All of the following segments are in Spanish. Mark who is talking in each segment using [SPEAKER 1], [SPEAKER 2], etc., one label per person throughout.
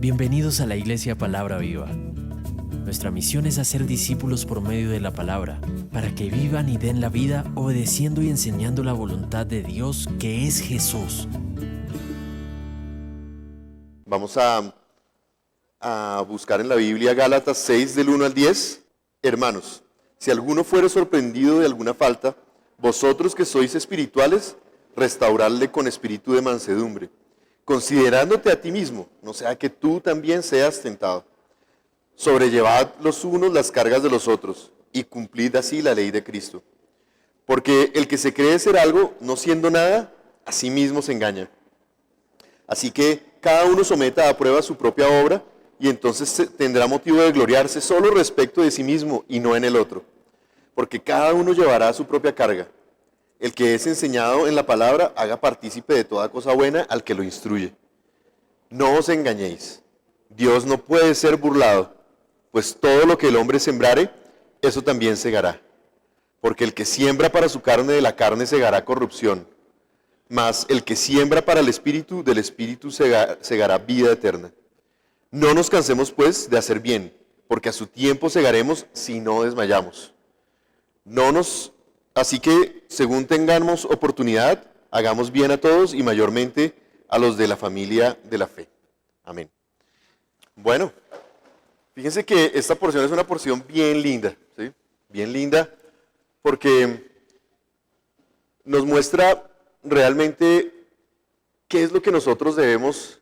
[SPEAKER 1] Bienvenidos a la Iglesia Palabra Viva. Nuestra misión es hacer discípulos por medio de la palabra, para que vivan y den la vida obedeciendo y enseñando la voluntad de Dios, que es Jesús.
[SPEAKER 2] Vamos a buscar en la Biblia Gálatas 6 del 1 al 10. Hermanos, si alguno fuere sorprendido de alguna falta, vosotros que sois espirituales, restauradle con espíritu de mansedumbre, considerándote a ti mismo, no sea que tú también seas tentado. Sobrellevad los unos las cargas de los otros, y cumplid así la ley de Cristo. Porque el que se cree ser algo, no siendo nada, a sí mismo se engaña. Así que cada uno someta a prueba su propia obra, y entonces tendrá motivo de gloriarse solo respecto de sí mismo y no en el otro. Porque cada uno llevará su propia carga. El que es enseñado en la palabra, haga partícipe de toda cosa buena al que lo instruye. No os engañéis. Dios no puede ser burlado, pues todo lo que el hombre sembrare, eso también segará. Porque el que siembra para su carne, de la carne segará corrupción. Mas el que siembra para el Espíritu, del Espíritu segará vida eterna. No nos cansemos, pues, de hacer bien, porque a su tiempo segaremos si no desmayamos. Así que, según tengamos oportunidad, hagamos bien a todos y mayormente a los de la familia de la fe. Amén. Bueno, fíjense que esta porción es una porción bien linda, ¿sí? Bien linda, porque nos muestra realmente qué es lo que nosotros debemos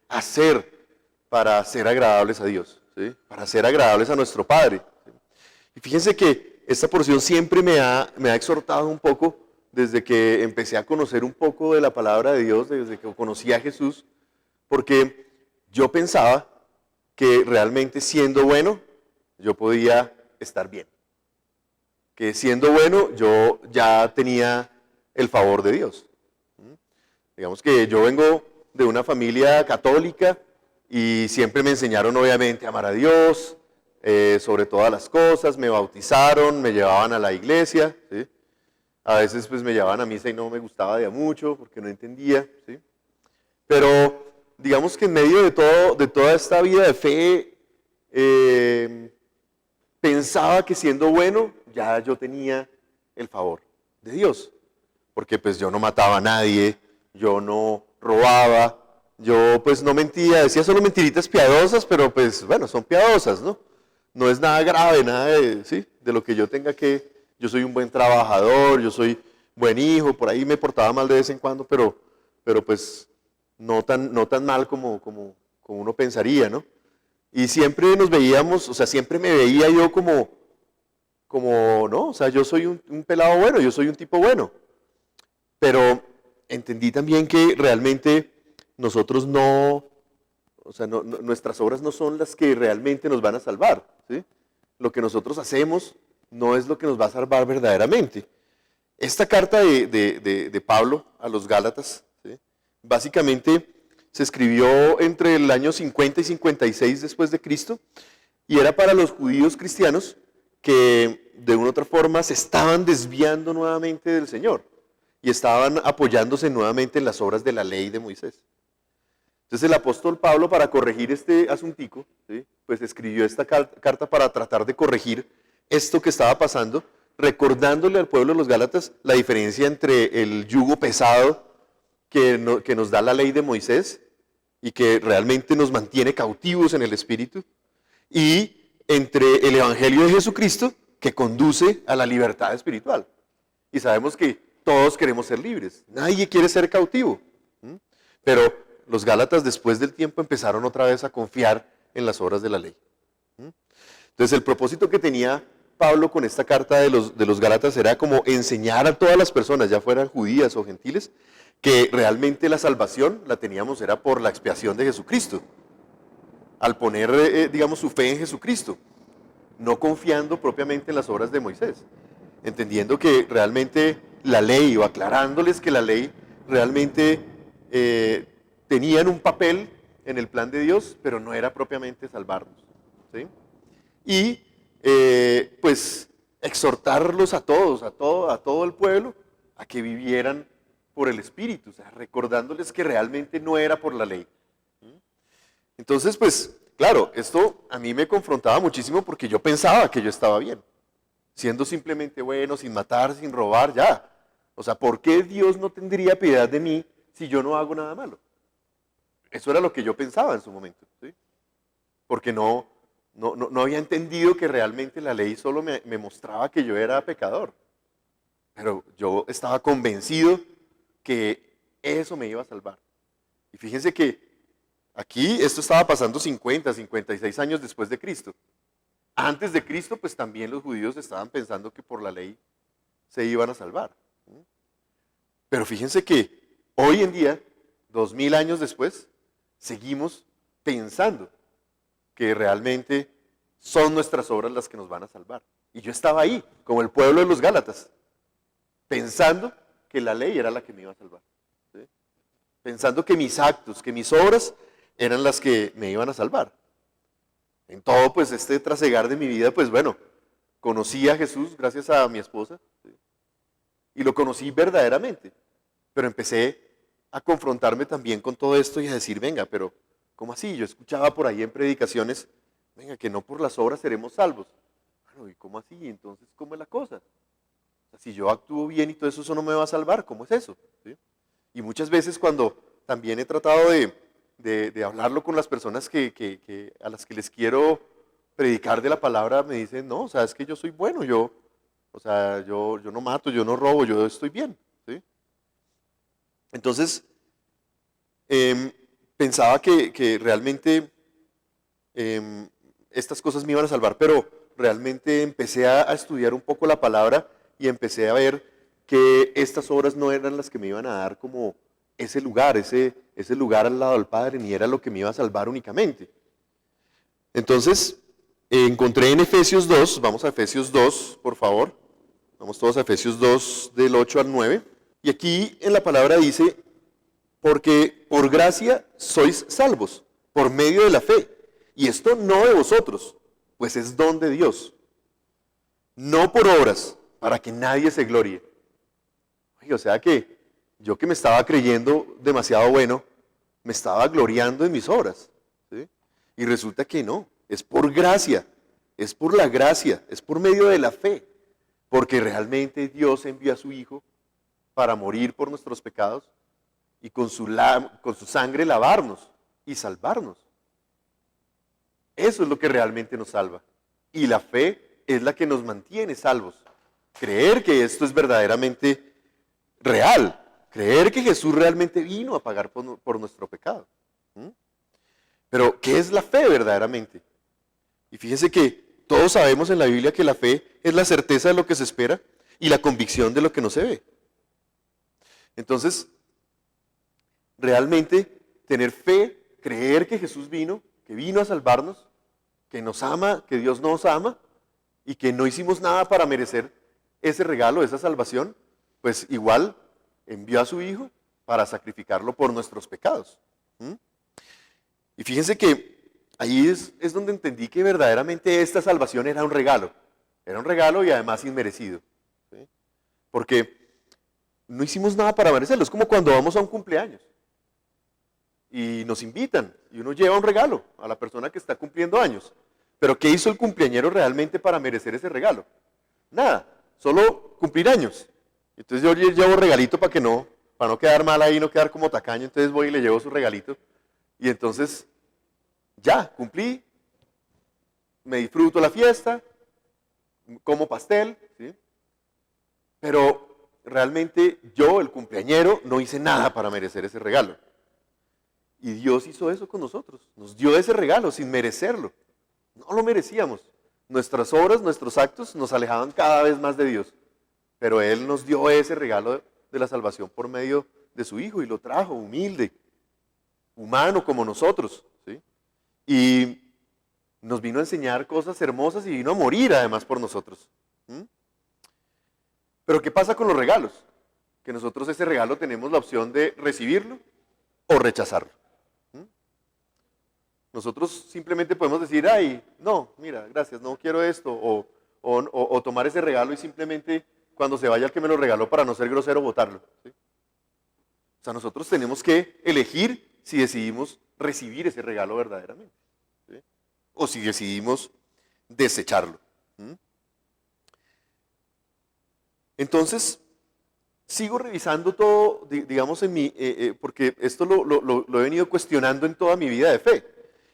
[SPEAKER 2] hacer para ser agradables a Dios, ¿sí? Para ser agradables a nuestro Padre, ¿sí? Y fíjense que esta porción siempre me ha exhortado un poco desde que empecé a conocer un poco de la palabra de Dios, desde que conocí a Jesús, porque yo pensaba que realmente siendo bueno, yo podía estar bien. Que siendo bueno, yo ya tenía el favor de Dios. Digamos que yo vengo de una familia católica y siempre me enseñaron obviamente a amar a Dios, sobre todas las cosas, me bautizaron, me llevaban a la iglesia, ¿sí? A veces pues me llevaban a misa y no me gustaba de mucho porque no entendía, ¿sí? Pero digamos que en medio de toda esta vida de fe, pensaba que siendo bueno, ya yo tenía el favor de Dios. Porque pues yo no mataba a nadie, yo no robaba, yo pues no mentía, decía solo mentiritas piadosas, pero pues bueno, son piadosas, ¿no? No es nada grave, nada de lo que yo tenga yo soy un buen trabajador, yo soy buen hijo, por ahí me portaba mal de vez en cuando, pero pues no tan mal como uno pensaría, ¿no? Y siempre nos veíamos, o sea, siempre me veía yo como no, o sea, yo soy un pelado bueno, yo soy un tipo bueno. Pero entendí también que realmente nosotros nuestras obras no son las que realmente nos van a salvar, ¿sí? Lo que nosotros hacemos no es lo que nos va a salvar verdaderamente. Esta carta de Pablo a los Gálatas, ¿sí? Básicamente se escribió entre el año 50 y 56 después de Cristo y era para los judíos cristianos que de una u otra forma se estaban desviando nuevamente del Señor y estaban apoyándose nuevamente en las obras de la ley de Moisés. Entonces el apóstol Pablo, para corregir este asuntico, ¿sí? Pues escribió esta carta para tratar de corregir esto que estaba pasando, recordándole al pueblo de los Gálatas la diferencia entre el yugo pesado que nos da la ley de Moisés y que realmente nos mantiene cautivos en el espíritu, y entre el evangelio de Jesucristo que conduce a la libertad espiritual. Y sabemos que todos queremos ser libres, nadie quiere ser cautivo, pero los Gálatas después del tiempo empezaron otra vez a confiar en las obras de la ley. Entonces el propósito que tenía Pablo con esta carta de los Gálatas era como enseñar a todas las personas, ya fueran judías o gentiles, que realmente la salvación la teníamos era por la expiación de Jesucristo, al poner, digamos, su fe en Jesucristo, no confiando propiamente en las obras de Moisés, entendiendo que realmente la ley, o aclarándoles que la ley realmente tenían un papel en el plan de Dios, pero no era propiamente salvarnos, ¿sí? Y pues exhortarlos a todos, a todo el pueblo, a que vivieran por el Espíritu, o sea, recordándoles que realmente no era por la ley. Entonces, pues, claro, esto a mí me confrontaba muchísimo porque yo pensaba que yo estaba bien, siendo simplemente bueno, sin matar, sin robar, ya. O sea, ¿por qué Dios no tendría piedad de mí si yo no hago nada malo? Eso era lo que yo pensaba en su momento, ¿sí? Porque no había entendido que realmente la ley solo me mostraba que yo era pecador. Pero yo estaba convencido que eso me iba a salvar. Y fíjense que aquí esto estaba pasando 50, 56 años después de Cristo. Antes de Cristo, pues también los judíos estaban pensando que por la ley se iban a salvar. Pero fíjense que hoy en día, 2000 años después, seguimos pensando que realmente son nuestras obras las que nos van a salvar. Y yo estaba ahí, como el pueblo de los Gálatas, pensando que la ley era la que me iba a salvar. ¿Sí? Pensando que mis actos, que mis obras eran las que me iban a salvar. En todo, pues, este trasegar de mi vida, pues bueno, conocí a Jesús gracias a mi esposa, ¿sí? Y lo conocí verdaderamente. Pero empecé a confrontarme también con todo esto y a decir, venga, pero ¿cómo así? Yo escuchaba por ahí en predicaciones, venga, que no por las obras seremos salvos. Bueno, ¿y cómo así? Entonces, ¿cómo es la cosa? O sea, si yo actúo bien y todo eso, eso no me va a salvar, ¿cómo es eso? ¿Sí? Y muchas veces cuando también he tratado de hablarlo con las personas a las que les quiero predicar de la palabra, me dicen, no, o sea, es que yo soy bueno, yo no mato, yo no robo, yo estoy bien. ¿Sí? Entonces, pensaba que realmente estas cosas me iban a salvar, pero realmente empecé a estudiar un poco la palabra y empecé a ver que estas obras no eran las que me iban a dar como ese lugar al lado del Padre, ni era lo que me iba a salvar únicamente. Entonces, encontré en Efesios 2, vamos a Efesios 2, por favor, vamos todos a Efesios 2 del 8 al 9, y aquí en la palabra dice, porque por gracia sois salvos, por medio de la fe, y esto no de vosotros, pues es don de Dios, no por obras, para que nadie se gloríe. O sea que yo que me estaba creyendo demasiado bueno, me estaba gloriando en mis obras. ¿Sí? Y resulta que no, es por gracia, es por la gracia, es por medio de la fe, porque realmente Dios envió a su Hijo para morir por nuestros pecados y con su sangre lavarnos y salvarnos. Eso es lo que realmente nos salva. Y la fe es la que nos mantiene salvos. Creer que esto es verdaderamente real. Creer que Jesús realmente vino a pagar por nuestro pecado. Pero, ¿qué es la fe verdaderamente? Y fíjense que todos sabemos en la Biblia que la fe es la certeza de lo que se espera y la convicción de lo que no se ve. Entonces, realmente tener fe, creer que Jesús vino, que vino a salvarnos, que nos ama, que Dios nos ama y que no hicimos nada para merecer ese regalo, esa salvación, pues igual envió a su Hijo para sacrificarlo por nuestros pecados. Y fíjense que ahí es donde entendí que verdaderamente esta salvación era un regalo y además inmerecido. ¿Sí? Porque no hicimos nada para merecerlo, es como cuando vamos a un cumpleaños y nos invitan y uno lleva un regalo a la persona que está cumpliendo años. Pero ¿qué hizo el cumpleañero realmente para merecer ese regalo? Nada, solo cumplir años. Entonces yo llevo regalito para no quedar mal ahí, no quedar como tacaño, entonces voy y le llevo su regalito. Y entonces, ya, cumplí, me disfruto la fiesta, como pastel, ¿sí? Pero realmente yo, el cumpleañero, no hice nada para merecer ese regalo. Y Dios hizo eso con nosotros, nos dio ese regalo sin merecerlo. No lo merecíamos. Nuestras obras, nuestros actos nos alejaban cada vez más de Dios. Pero Él nos dio ese regalo de la salvación por medio de su Hijo y lo trajo humilde, humano como nosotros. ¿Sí? Y nos vino a enseñar cosas hermosas y vino a morir además por nosotros. Pero ¿qué pasa con los regalos? Que nosotros ese regalo tenemos la opción de recibirlo o rechazarlo. Nosotros simplemente podemos decir, ay, no, mira, gracias, no quiero esto, o tomar ese regalo y simplemente cuando se vaya el que me lo regaló para no ser grosero, botarlo. ¿Sí? O sea, nosotros tenemos que elegir si decidimos recibir ese regalo verdaderamente, ¿sí? O si decidimos desecharlo. ¿Mm? Entonces, sigo revisando todo, digamos, porque esto lo he venido cuestionando en toda mi vida de fe.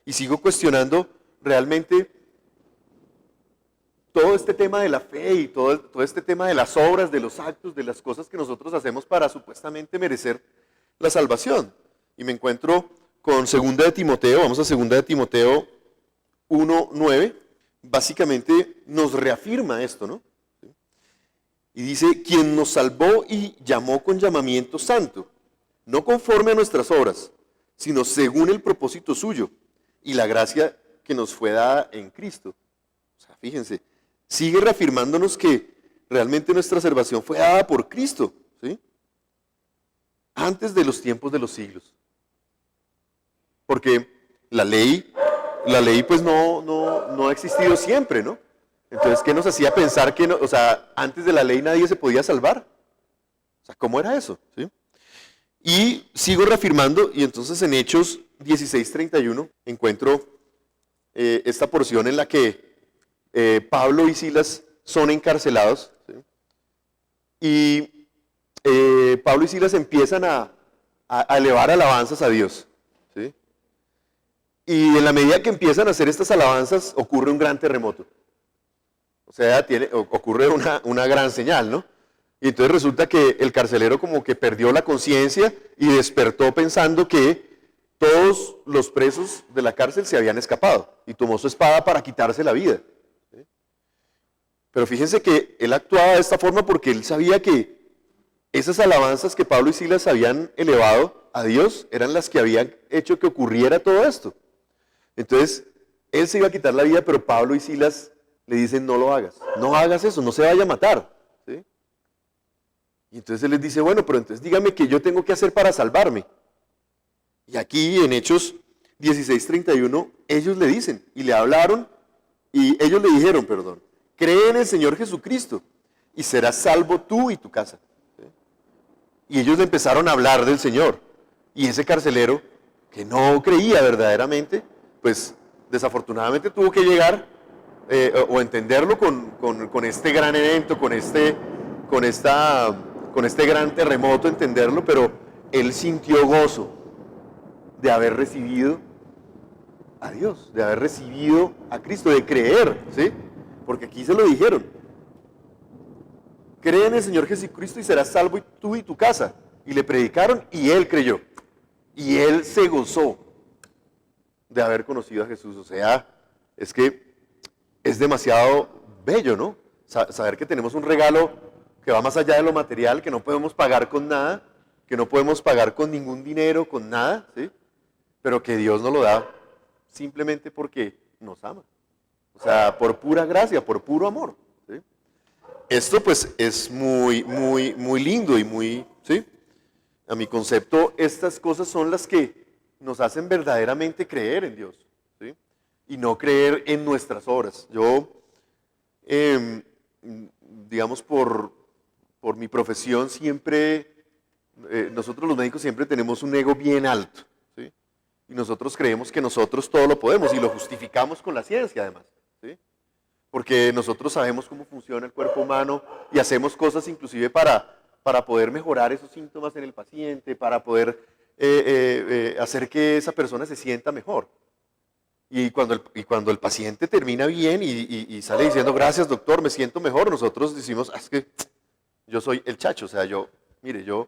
[SPEAKER 2] Y sigo cuestionando realmente todo este tema de la fe y todo este tema de las obras, de los actos, de las cosas que nosotros hacemos para supuestamente merecer la salvación. Y me encuentro con 2 de Timoteo, vamos a 2 de Timoteo 1:9, básicamente nos reafirma esto, ¿no? Y dice, quien nos salvó y llamó con llamamiento santo, no conforme a nuestras obras, sino según el propósito suyo y la gracia que nos fue dada en Cristo. O sea, fíjense, sigue reafirmándonos que realmente nuestra salvación fue dada por Cristo, ¿sí? Antes de los tiempos de los siglos. Porque la ley pues no ha existido siempre, ¿no? Entonces, ¿qué nos hacía pensar que no, o sea, antes de la ley nadie se podía salvar? O sea, ¿cómo era eso? ¿Sí? Y sigo reafirmando, y entonces en Hechos 16:31 encuentro esta porción en la que Pablo y Silas son encarcelados, ¿sí? Y Pablo y Silas empiezan a elevar alabanzas a Dios, ¿sí? Y en la medida que empiezan a hacer estas alabanzas, ocurre un gran terremoto. O sea, ocurre una gran señal, ¿no? Y entonces resulta que el carcelero como que perdió la conciencia y despertó pensando que todos los presos de la cárcel se habían escapado y tomó su espada para quitarse la vida. ¿Sí? Pero fíjense que él actuaba de esta forma porque él sabía que esas alabanzas que Pablo y Silas habían elevado a Dios eran las que habían hecho que ocurriera todo esto. Entonces, él se iba a quitar la vida, pero Pablo y Silas le dicen, no lo hagas, no hagas eso, no se vaya a matar. ¿Sí? Y entonces él les dice, bueno, pero entonces dígame qué yo tengo que hacer para salvarme. Y aquí en Hechos 16:31, ellos le dicen, y le hablaron, y ellos le dijeron, cree en el Señor Jesucristo, y serás salvo tú y tu casa. ¿Sí? Y ellos le empezaron a hablar del Señor. Y ese carcelero, que no creía verdaderamente, pues desafortunadamente tuvo que llegar o entenderlo con este gran evento, con este gran terremoto, entenderlo, pero él sintió gozo de haber recibido a Dios, de haber recibido a Cristo, de creer, ¿sí? Porque aquí se lo dijeron. Cree en el Señor Jesucristo y serás salvo tú y tu casa. Y le predicaron y él creyó. Y él se gozó de haber conocido a Jesús. O sea, es que es demasiado bello, ¿no? Saber que tenemos un regalo que va más allá de lo material, que no podemos pagar con nada, que no podemos pagar con ningún dinero, con nada, ¿sí? Pero que Dios nos lo da simplemente porque nos ama. O sea, por pura gracia, por puro amor, ¿sí? Esto pues es muy lindo y muy, ¿sí? A mi concepto, estas cosas son las que nos hacen verdaderamente creer en Dios, ¿sí? Y no creer en nuestras obras. Yo, digamos, por mi profesión siempre, nosotros los médicos siempre tenemos un ego bien alto, ¿sí? Y nosotros creemos que nosotros todo lo podemos y lo justificamos con la ciencia además, ¿sí? Porque nosotros sabemos cómo funciona el cuerpo humano y hacemos cosas inclusive para poder mejorar esos síntomas en el paciente, para poder hacer que esa persona se sienta mejor. Y cuando el paciente termina bien y sale diciendo, gracias doctor, me siento mejor, nosotros decimos, es que yo soy el chacho, o sea, mire, yo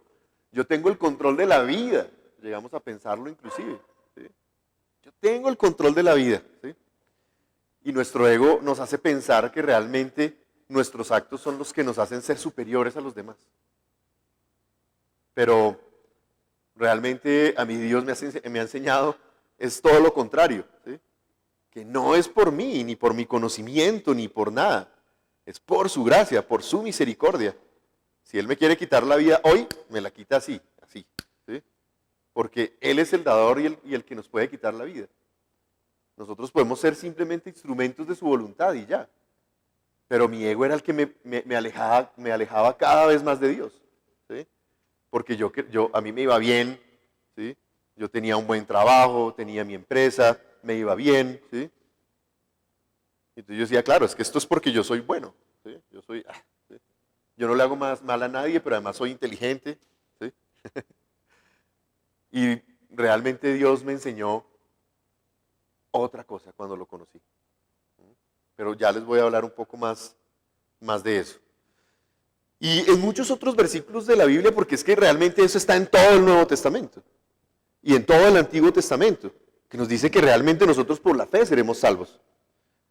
[SPEAKER 2] tengo el control de la vida, llegamos a pensarlo inclusive, ¿sí? Yo tengo el control de la vida, ¿sí? Y nuestro ego nos hace pensar que realmente nuestros actos son los que nos hacen ser superiores a los demás. Pero realmente a mí Dios me ha enseñado, es todo lo contrario, ¿sí? Que no es por mí, ni por mi conocimiento, ni por nada. Es por su gracia, por su misericordia. Si Él me quiere quitar la vida hoy, me la quita así, ¿sí? Porque Él es el dador y el que nos puede quitar la vida. Nosotros podemos ser simplemente instrumentos de su voluntad y ya. Pero mi ego era el que me alejaba cada vez más de Dios, ¿sí? Porque a mí me iba bien, ¿sí? Yo tenía un buen trabajo, tenía mi empresa, me iba bien, ¿sí? Entonces yo decía, claro, es que esto es porque yo soy bueno, ¿sí? ¿Sí? Yo no le hago más mal a nadie, pero además soy inteligente, ¿sí? Y realmente Dios me enseñó otra cosa cuando lo conocí. Pero ya les voy a hablar un poco más de eso. Y en muchos otros versículos de la Biblia, porque es que realmente eso está en todo el Nuevo Testamento y en todo el Antiguo Testamento, que nos dice que realmente nosotros por la fe seremos salvos.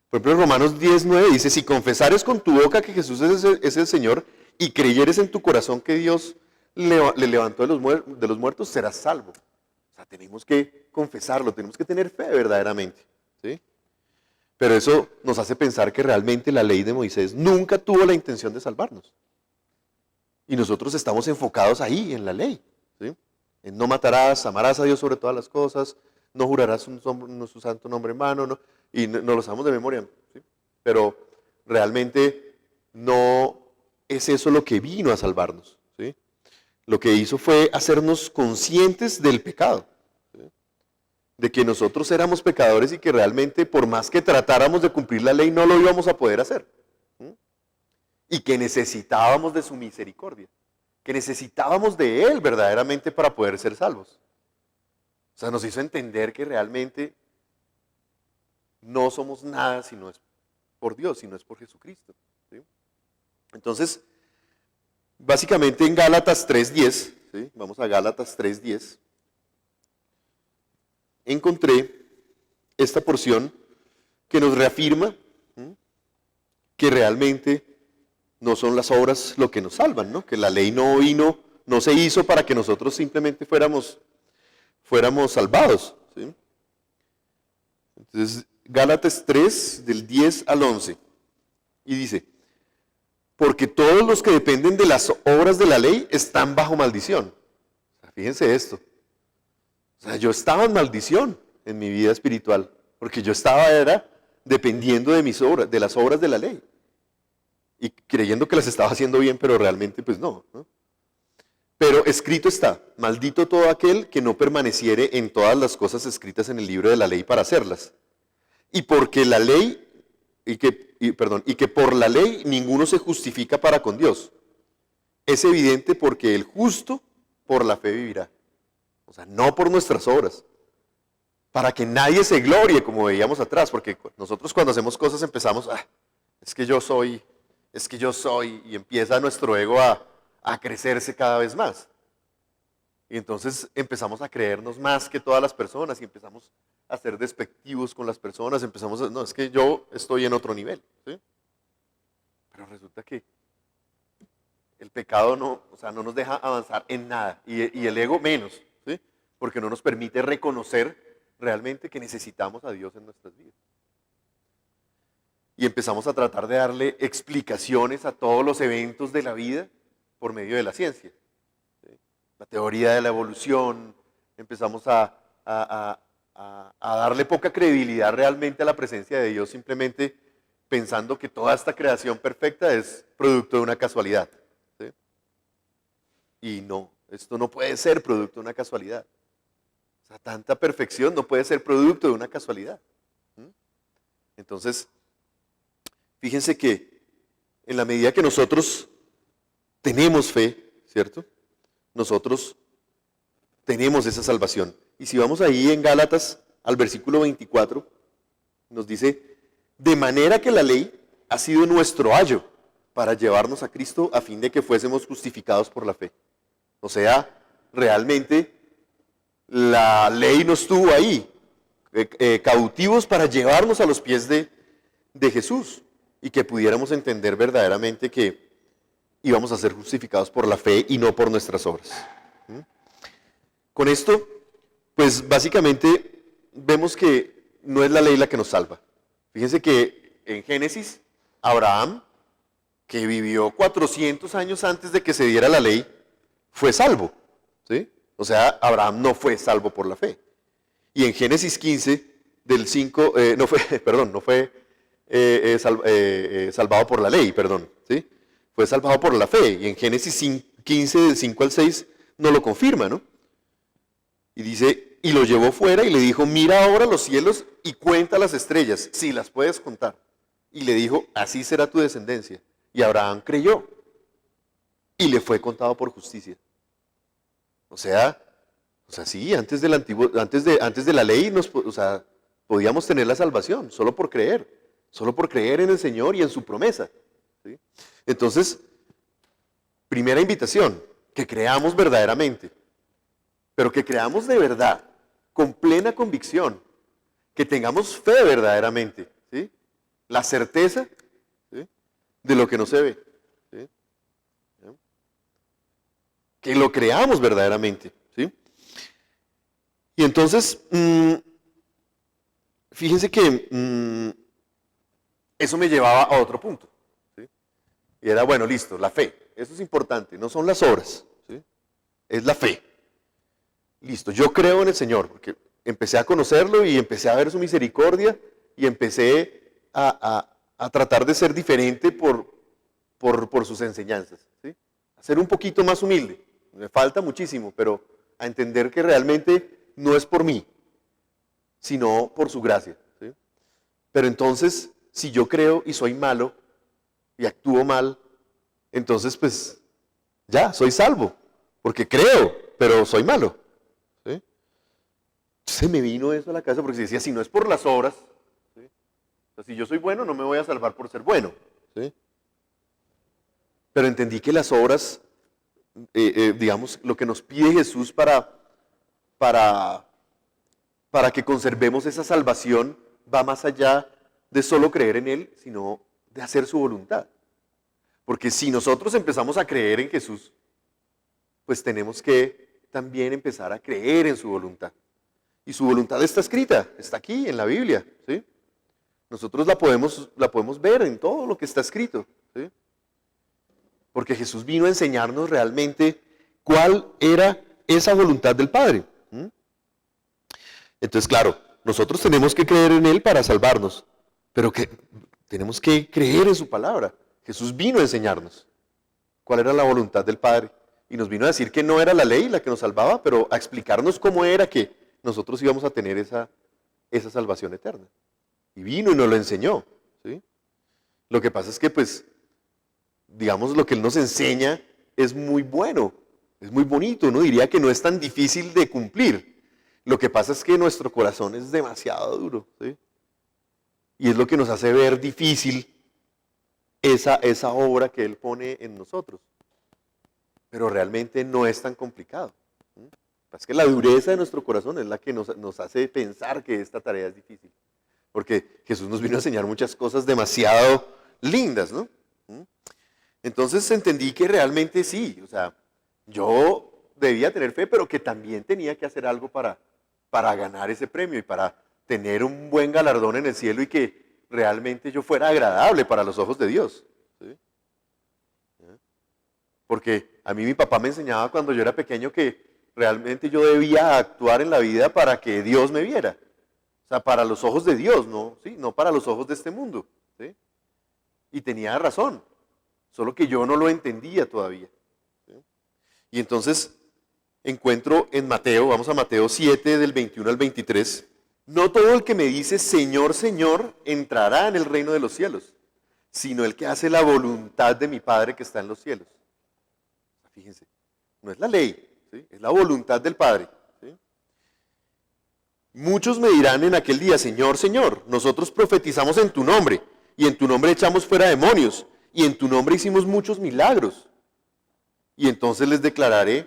[SPEAKER 2] Por ejemplo, en Romanos 10:9 dice, si confesares con tu boca que Jesús es el Señor y creyeres en tu corazón que Dios le levantó de los muertos, serás salvo. O sea, tenemos que confesarlo, tenemos que tener fe verdaderamente, ¿sí? Pero eso nos hace pensar que realmente la ley de Moisés nunca tuvo la intención de salvarnos. Y nosotros estamos enfocados ahí, en la ley, ¿sí? En no matarás, amarás a Dios sobre todas las cosas, no jurarás su santo nombre en vano, ¿no? Y no lo sabemos de memoria, ¿sí? Pero realmente no es eso lo que vino a salvarnos, ¿sí? Lo que hizo fue hacernos conscientes del pecado, ¿sí? De que nosotros éramos pecadores y que realmente por más que tratáramos de cumplir la ley no lo íbamos a poder hacer, ¿sí? Y que necesitábamos de su misericordia, que necesitábamos de Él verdaderamente para poder ser salvos. O sea, nos hizo entender que realmente no somos nada si no es por Dios, si no es por Jesucristo, ¿sí? Entonces, básicamente en Gálatas 3:10, ¿sí? Vamos a Gálatas 3:10, encontré esta porción que nos reafirma, ¿sí?, que realmente no son las obras lo que nos salvan, ¿no? Que la ley no se hizo para que nosotros simplemente fuéramos salvados, ¿sí? Entonces, Gálatas 3, del 10 al 11, y dice, porque todos los que dependen de las obras de la ley están bajo maldición. O sea, fíjense esto. O sea, yo estaba en maldición en mi vida espiritual, porque yo era dependiendo de las obras de la ley. Y creyendo que las estaba haciendo bien, pero realmente pues no. Pero escrito está, maldito todo aquel que no permaneciere en todas las cosas escritas en el libro de la ley para hacerlas. Y porque la ley, y que por la ley ninguno se justifica para con Dios. Es evidente porque el justo por la fe vivirá. O sea, no por nuestras obras. Para que nadie se glorie, como veíamos atrás, porque nosotros cuando hacemos cosas empezamos, es que yo soy, y empieza nuestro ego a crecerse cada vez más. Y entonces empezamos a creernos más que todas las personas y empezamos a ser despectivos con las personas, no, es que yo estoy en otro nivel, ¿sí? Pero resulta que el pecado no nos deja avanzar en nada, y el ego menos, ¿sí? Porque no nos permite reconocer realmente que necesitamos a Dios en nuestras vidas. Y empezamos a tratar de darle explicaciones a todos los eventos de la vida por medio de la ciencia, ¿sí? La teoría de la evolución, empezamos a darle poca credibilidad realmente a la presencia de Dios, simplemente pensando que toda esta creación perfecta es producto de una casualidad, ¿sí? Y no, esto no puede ser producto de una casualidad. O sea, tanta perfección no puede ser producto de una casualidad. Entonces, fíjense que en la medida que nosotros tenemos fe, ¿cierto? Nosotros tenemos esa salvación. Y si vamos ahí en Gálatas al versículo 24, nos dice, de manera que la ley ha sido nuestro ayo para llevarnos a Cristo a fin de que fuésemos justificados por la fe. O sea, realmente la ley nos tuvo ahí, cautivos para llevarnos a los pies de Jesús y que pudiéramos entender verdaderamente que íbamos a ser justificados por la fe y no por nuestras obras. Con esto, pues básicamente vemos que no es la ley la que nos salva. Fíjense que en Génesis, Abraham, que vivió 400 años antes de que se diera la ley, fue salvo, ¿sí? O sea, Abraham no fue salvo por la fe. Y en Génesis 15, del 5, no fue salvado por la ley, ¿sí? Fue salvado por la fe. Y en Génesis 15, del 5 al 6, nos lo confirma, ¿no? Y dice, Y lo llevó fuera y le dijo, mira ahora los cielos y cuenta las estrellas, si las puedes contar. Y le dijo, así será tu descendencia. Y Abraham creyó y le fue contado por justicia. O sea sí, antes del antiguo, antes de la ley, podíamos tener la salvación solo por creer en el Señor y en su promesa. ¿Sí? Entonces, primera invitación, que creamos verdaderamente, pero que creamos de verdad, con plena convicción, que tengamos fe verdaderamente, ¿sí? La certeza, ¿sí?, de lo que no se ve, ¿sí? Que lo creamos verdaderamente, ¿sí? Y entonces, fíjense que eso me llevaba a otro punto, ¿sí? Y era, bueno, listo, la fe, eso es importante, no son las obras, ¿sí? Es la fe. Listo, yo creo en el Señor, porque empecé a conocerlo y empecé a ver su misericordia y empecé a tratar de ser diferente por sus enseñanzas, ¿sí? A ser un poquito más humilde. Me falta muchísimo, pero a entender que realmente no es por mí, sino por su gracia, ¿sí? Pero entonces, si yo creo y soy malo y actúo mal, entonces pues ya, soy salvo, porque creo, pero soy malo. ¿Sí? Se me vino eso a la cabeza porque decía, si no es por las obras, ¿sí?, o sea, si yo soy bueno, no me voy a salvar por ser bueno, ¿sí? Pero entendí que las obras, digamos, lo que nos pide Jesús para que conservemos esa salvación va más allá de solo creer en Él, sino de hacer su voluntad. Porque si nosotros empezamos a creer en Jesús, pues tenemos que también empezar a creer en su voluntad. Y su voluntad está escrita, está aquí en la Biblia, ¿sí? Nosotros la podemos ver en todo lo que está escrito, ¿sí? Porque Jesús vino a enseñarnos realmente cuál era esa voluntad del Padre. Entonces, claro, nosotros tenemos que creer en Él para salvarnos, pero que tenemos que creer en su palabra. Jesús vino a enseñarnos cuál era la voluntad del Padre. Y nos vino a decir que no era la ley la que nos salvaba, pero a explicarnos cómo era que nosotros íbamos a tener esa salvación eterna. Y vino y nos lo enseñó, ¿sí? Lo que pasa es que, pues, digamos, lo que Él nos enseña es muy bueno, es muy bonito. Uno diría que no es tan difícil de cumplir. Lo que pasa es que nuestro corazón es demasiado duro, ¿sí? Y es lo que nos hace ver difícil esa obra que Él pone en nosotros. Pero realmente no es tan complicado. Es que la dureza de nuestro corazón es la que nos hace pensar que esta tarea es difícil. Porque Jesús nos vino a enseñar muchas cosas demasiado lindas, ¿no? Entonces entendí que realmente sí, o sea, yo debía tener fe, pero que también tenía que hacer algo para ganar ese premio y para tener un buen galardón en el cielo y que realmente yo fuera agradable para los ojos de Dios. ¿Sí? Porque a mí mi papá me enseñaba cuando yo era pequeño que realmente yo debía actuar en la vida para que Dios me viera. O sea, para los ojos de Dios, ¿no? ¿Sí? No para los ojos de este mundo. ¿Sí? Y tenía razón, solo que yo no lo entendía todavía. ¿Sí? Y entonces encuentro en Mateo, vamos a Mateo 7 del 21 al 23, no todo el que me dice Señor, Señor entrará en el reino de los cielos, sino el que hace la voluntad de mi Padre que está en los cielos. Fíjense, no es la ley, ¿sí?, es la voluntad del Padre. ¿Sí? Muchos me dirán en aquel día, Señor, Señor, nosotros profetizamos en tu nombre, y en tu nombre echamos fuera demonios, y en tu nombre hicimos muchos milagros. Y entonces les declararé,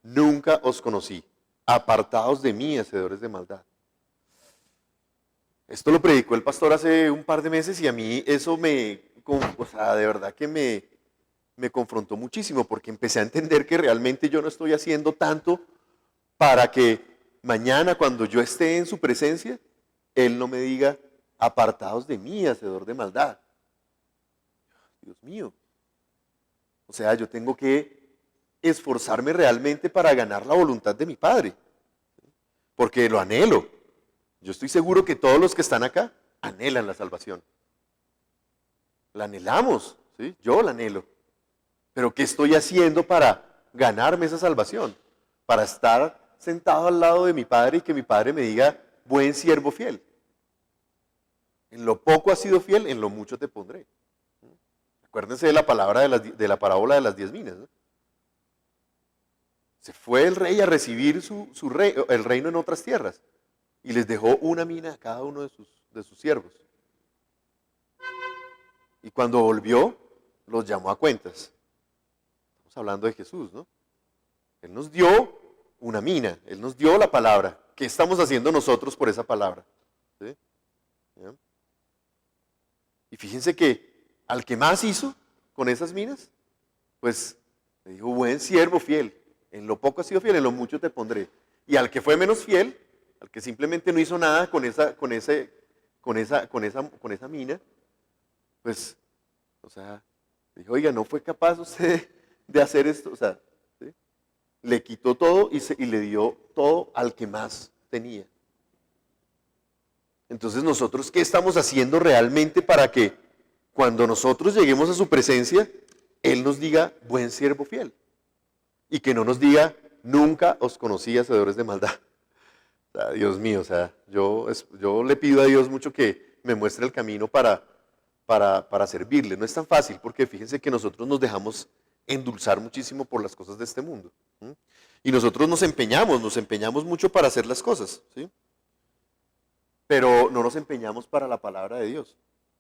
[SPEAKER 2] nunca os conocí, apartados de mí, hacedores de maldad. Esto lo predicó el pastor hace un par de meses y a mí eso de verdad que me confrontó muchísimo porque empecé a entender que realmente yo no estoy haciendo tanto para que mañana cuando yo esté en su presencia, Él no me diga, apartados de mí, hacedor de maldad. Dios mío. O sea, yo tengo que esforzarme realmente para ganar la voluntad de mi Padre, porque lo anhelo. Yo estoy seguro que todos los que están acá anhelan la salvación. La anhelamos, ¿sí? Yo la anhelo. Pero ¿qué estoy haciendo para ganarme esa salvación? Para estar sentado al lado de mi padre y que mi padre me diga, buen siervo fiel. En lo poco has sido fiel, en lo mucho te pondré. Acuérdense de la palabra de la parábola de las 10 minas, ¿no? Se fue el rey a recibir el reino en otras tierras y les dejó una mina a cada uno de sus siervos. Y cuando volvió, los llamó a cuentas. Estamos hablando de Jesús, ¿no? Él nos dio una mina, Él nos dio la palabra. ¿Qué estamos haciendo nosotros por esa palabra? ¿Sí? ¿Ya? Y fíjense que al que más hizo con esas minas, pues le dijo, buen siervo fiel, en lo poco has sido fiel, en lo mucho te pondré. Y al que fue menos fiel, al que simplemente no hizo nada con esa mina, pues, o sea, dijo, oiga, ¿no fue capaz usted de hacer esto? O sea, ¿sí? Le quitó todo y le dio todo al que más tenía. Entonces nosotros, ¿qué estamos haciendo realmente para que cuando nosotros lleguemos a su presencia, Él nos diga, buen siervo fiel? Y que no nos diga, nunca os conocí hacedores de maldad. O sea, Dios mío, o sea, yo le pido a Dios mucho que me muestre el camino para servirle. No es tan fácil porque fíjense que nosotros nos dejamos endulzar muchísimo por las cosas de este mundo. ¿Sí? Y nosotros nos empeñamos mucho para hacer las cosas, ¿sí? Pero no nos empeñamos para la palabra de Dios,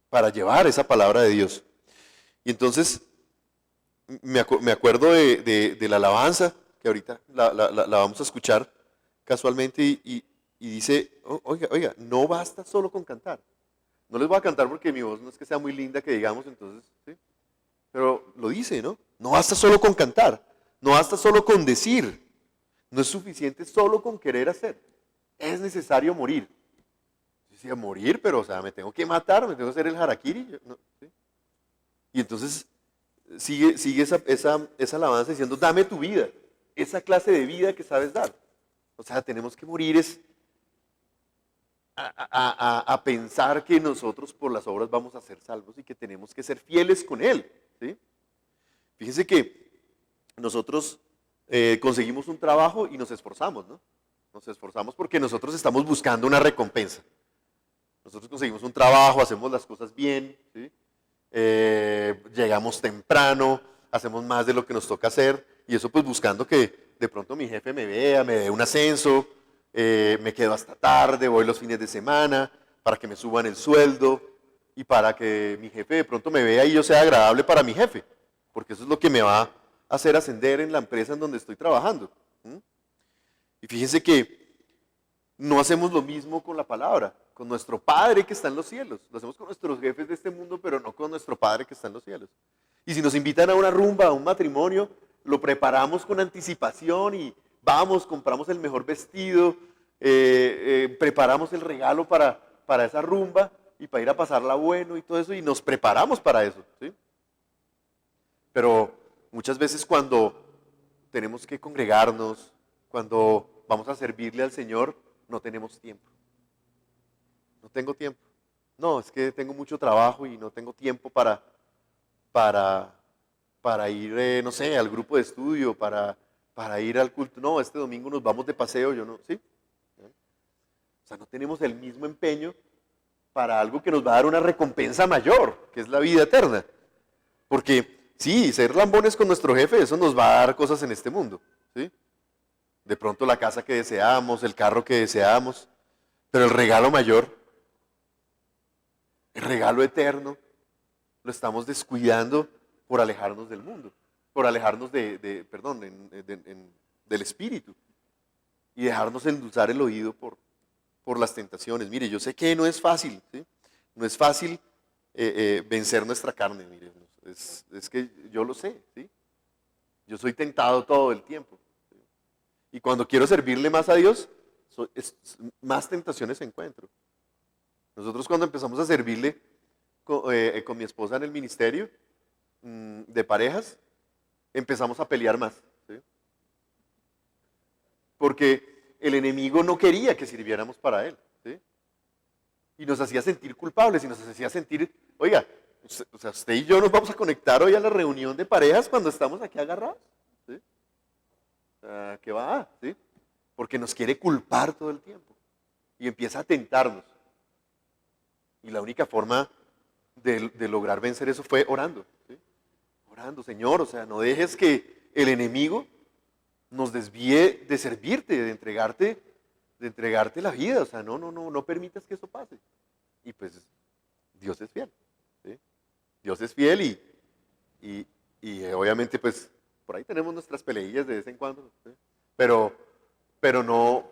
[SPEAKER 2] para llevar esa palabra de Dios. Y entonces me acuerdo de la alabanza, que ahorita la vamos a escuchar casualmente, y dice, oiga, no basta solo con cantar. No les voy a cantar porque mi voz no es que sea muy linda, que digamos, entonces, ¿sí? Pero lo dice, ¿no? No basta solo con cantar, no basta solo con decir, no es suficiente solo con querer hacer, es necesario morir. Yo decía, morir, pero o sea, me tengo que matar, me tengo que hacer el harakiri, ¿no? ¿Sí? Y entonces sigue esa alabanza diciendo, dame tu vida, esa clase de vida que sabes dar. O sea, tenemos que morir a pensar que nosotros por las obras vamos a ser salvos y que tenemos que ser fieles con Él. ¿Sí? Fíjense que nosotros conseguimos un trabajo y nos esforzamos, ¿no? Nos esforzamos porque nosotros estamos buscando una recompensa. Nosotros conseguimos un trabajo, hacemos las cosas bien, ¿sí? Llegamos temprano, hacemos más de lo que nos toca hacer, y eso pues buscando que de pronto mi jefe me vea, me dé un ascenso, me quedo hasta tarde, voy los fines de semana para que me suban el sueldo y para que mi jefe de pronto me vea y yo sea agradable para mi jefe, porque eso es lo que me va a hacer ascender en la empresa en donde estoy trabajando. Y fíjense que no hacemos lo mismo con la palabra, con nuestro Padre que está en los cielos. Lo hacemos con nuestros jefes de este mundo, pero no con nuestro Padre que está en los cielos. Y si nos invitan a una rumba, a un matrimonio, lo preparamos con anticipación y vamos, compramos el mejor vestido, preparamos el regalo para esa rumba y para ir a pasarla bueno y todo eso, y nos preparamos para eso, ¿sí? Pero muchas veces cuando tenemos que congregarnos, cuando vamos a servirle al Señor, no tenemos tiempo. No tengo tiempo. No, es que tengo mucho trabajo y no tengo tiempo para ir, no sé, al grupo de estudio, para ir al culto. No, este domingo nos vamos de paseo, yo no, ¿sí? O sea, no tenemos el mismo empeño para algo que nos va a dar una recompensa mayor, que es la vida eterna. Porque, sí, ser lambones con nuestro jefe, eso nos va a dar cosas en este mundo, ¿sí? De pronto la casa que deseamos, el carro que deseamos, pero el regalo mayor, el regalo eterno, lo estamos descuidando por alejarnos del mundo, por alejarnos del espíritu y dejarnos endulzar el oído por las tentaciones. Mire, yo sé que no es fácil, ¿sí? No es fácil vencer nuestra carne, mire, es que yo lo sé, ¿sí? Yo soy tentado todo el tiempo. ¿Sí? Y cuando quiero servirle más a Dios, más tentaciones encuentro. Nosotros cuando empezamos a servirle con mi esposa en el ministerio de parejas, empezamos a pelear más, ¿sí? Porque el enemigo no quería que sirviéramos para él, ¿sí? Y nos hacía sentir culpables y nos hacía sentir, oiga, usted y yo nos vamos a conectar hoy a la reunión de parejas cuando estamos aquí agarrados, ¿sí? ¿Qué va? ¿Sí? porque nos quiere culpar todo el tiempo y empieza a tentarnos. Y la única forma de lograr vencer eso fue orando, ¿sí? Orando, Señor, o sea, no dejes que el enemigo nos desvíe de servirte, de entregarte la vida, o sea, no permitas que eso pase. Y pues Dios es fiel, ¿sí? Dios es fiel y obviamente pues por ahí tenemos nuestras peleillas de vez en cuando, ¿sí? Pero no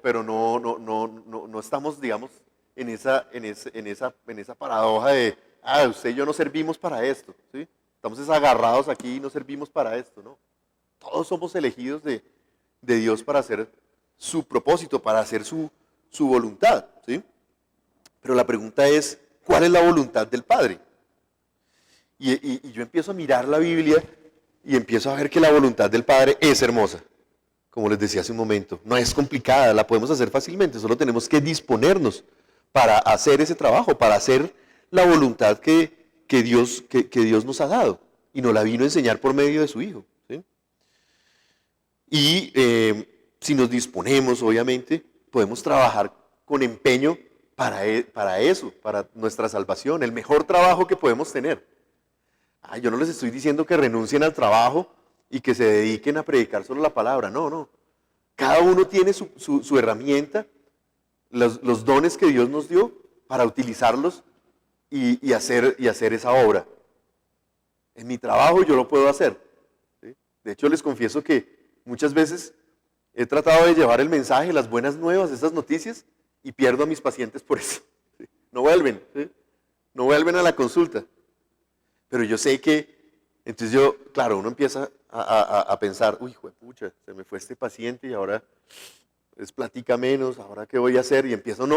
[SPEAKER 2] estamos, digamos, en esa paradoja de, usted y yo no servimos para esto, ¿sí? Estamos agarrados aquí y no servimos para esto, ¿no? Todos somos elegidos de Dios para hacer su propósito, para hacer su voluntad, ¿sí? Pero la pregunta es, ¿cuál es la voluntad del Padre? Y yo empiezo a mirar la Biblia y empiezo a ver que la voluntad del Padre es hermosa. Como les decía hace un momento, no es complicada, la podemos hacer fácilmente, solo tenemos que disponernos para hacer ese trabajo, para hacer la voluntad que Dios nos ha dado y nos la vino a enseñar por medio de su Hijo, ¿sí? Y si nos disponemos, obviamente, podemos trabajar con empeño para eso, para nuestra salvación, el mejor trabajo que podemos tener. Yo no les estoy diciendo que renuncien al trabajo y que se dediquen a predicar solo la palabra, no. Cada uno tiene su herramienta, los dones que Dios nos dio para utilizarlos y hacer esa obra. En mi trabajo yo lo puedo hacer, ¿sí? De hecho, les confieso que muchas veces he tratado de llevar el mensaje, las buenas nuevas, esas noticias, y pierdo a mis pacientes por eso, ¿sí? No vuelven, ¿sí? No vuelven a la consulta. Pero yo sé que, entonces claro, uno empieza a pensar, uy, juepucha, se me fue este paciente y ahora es platica menos, ahora qué voy a hacer, y empiezo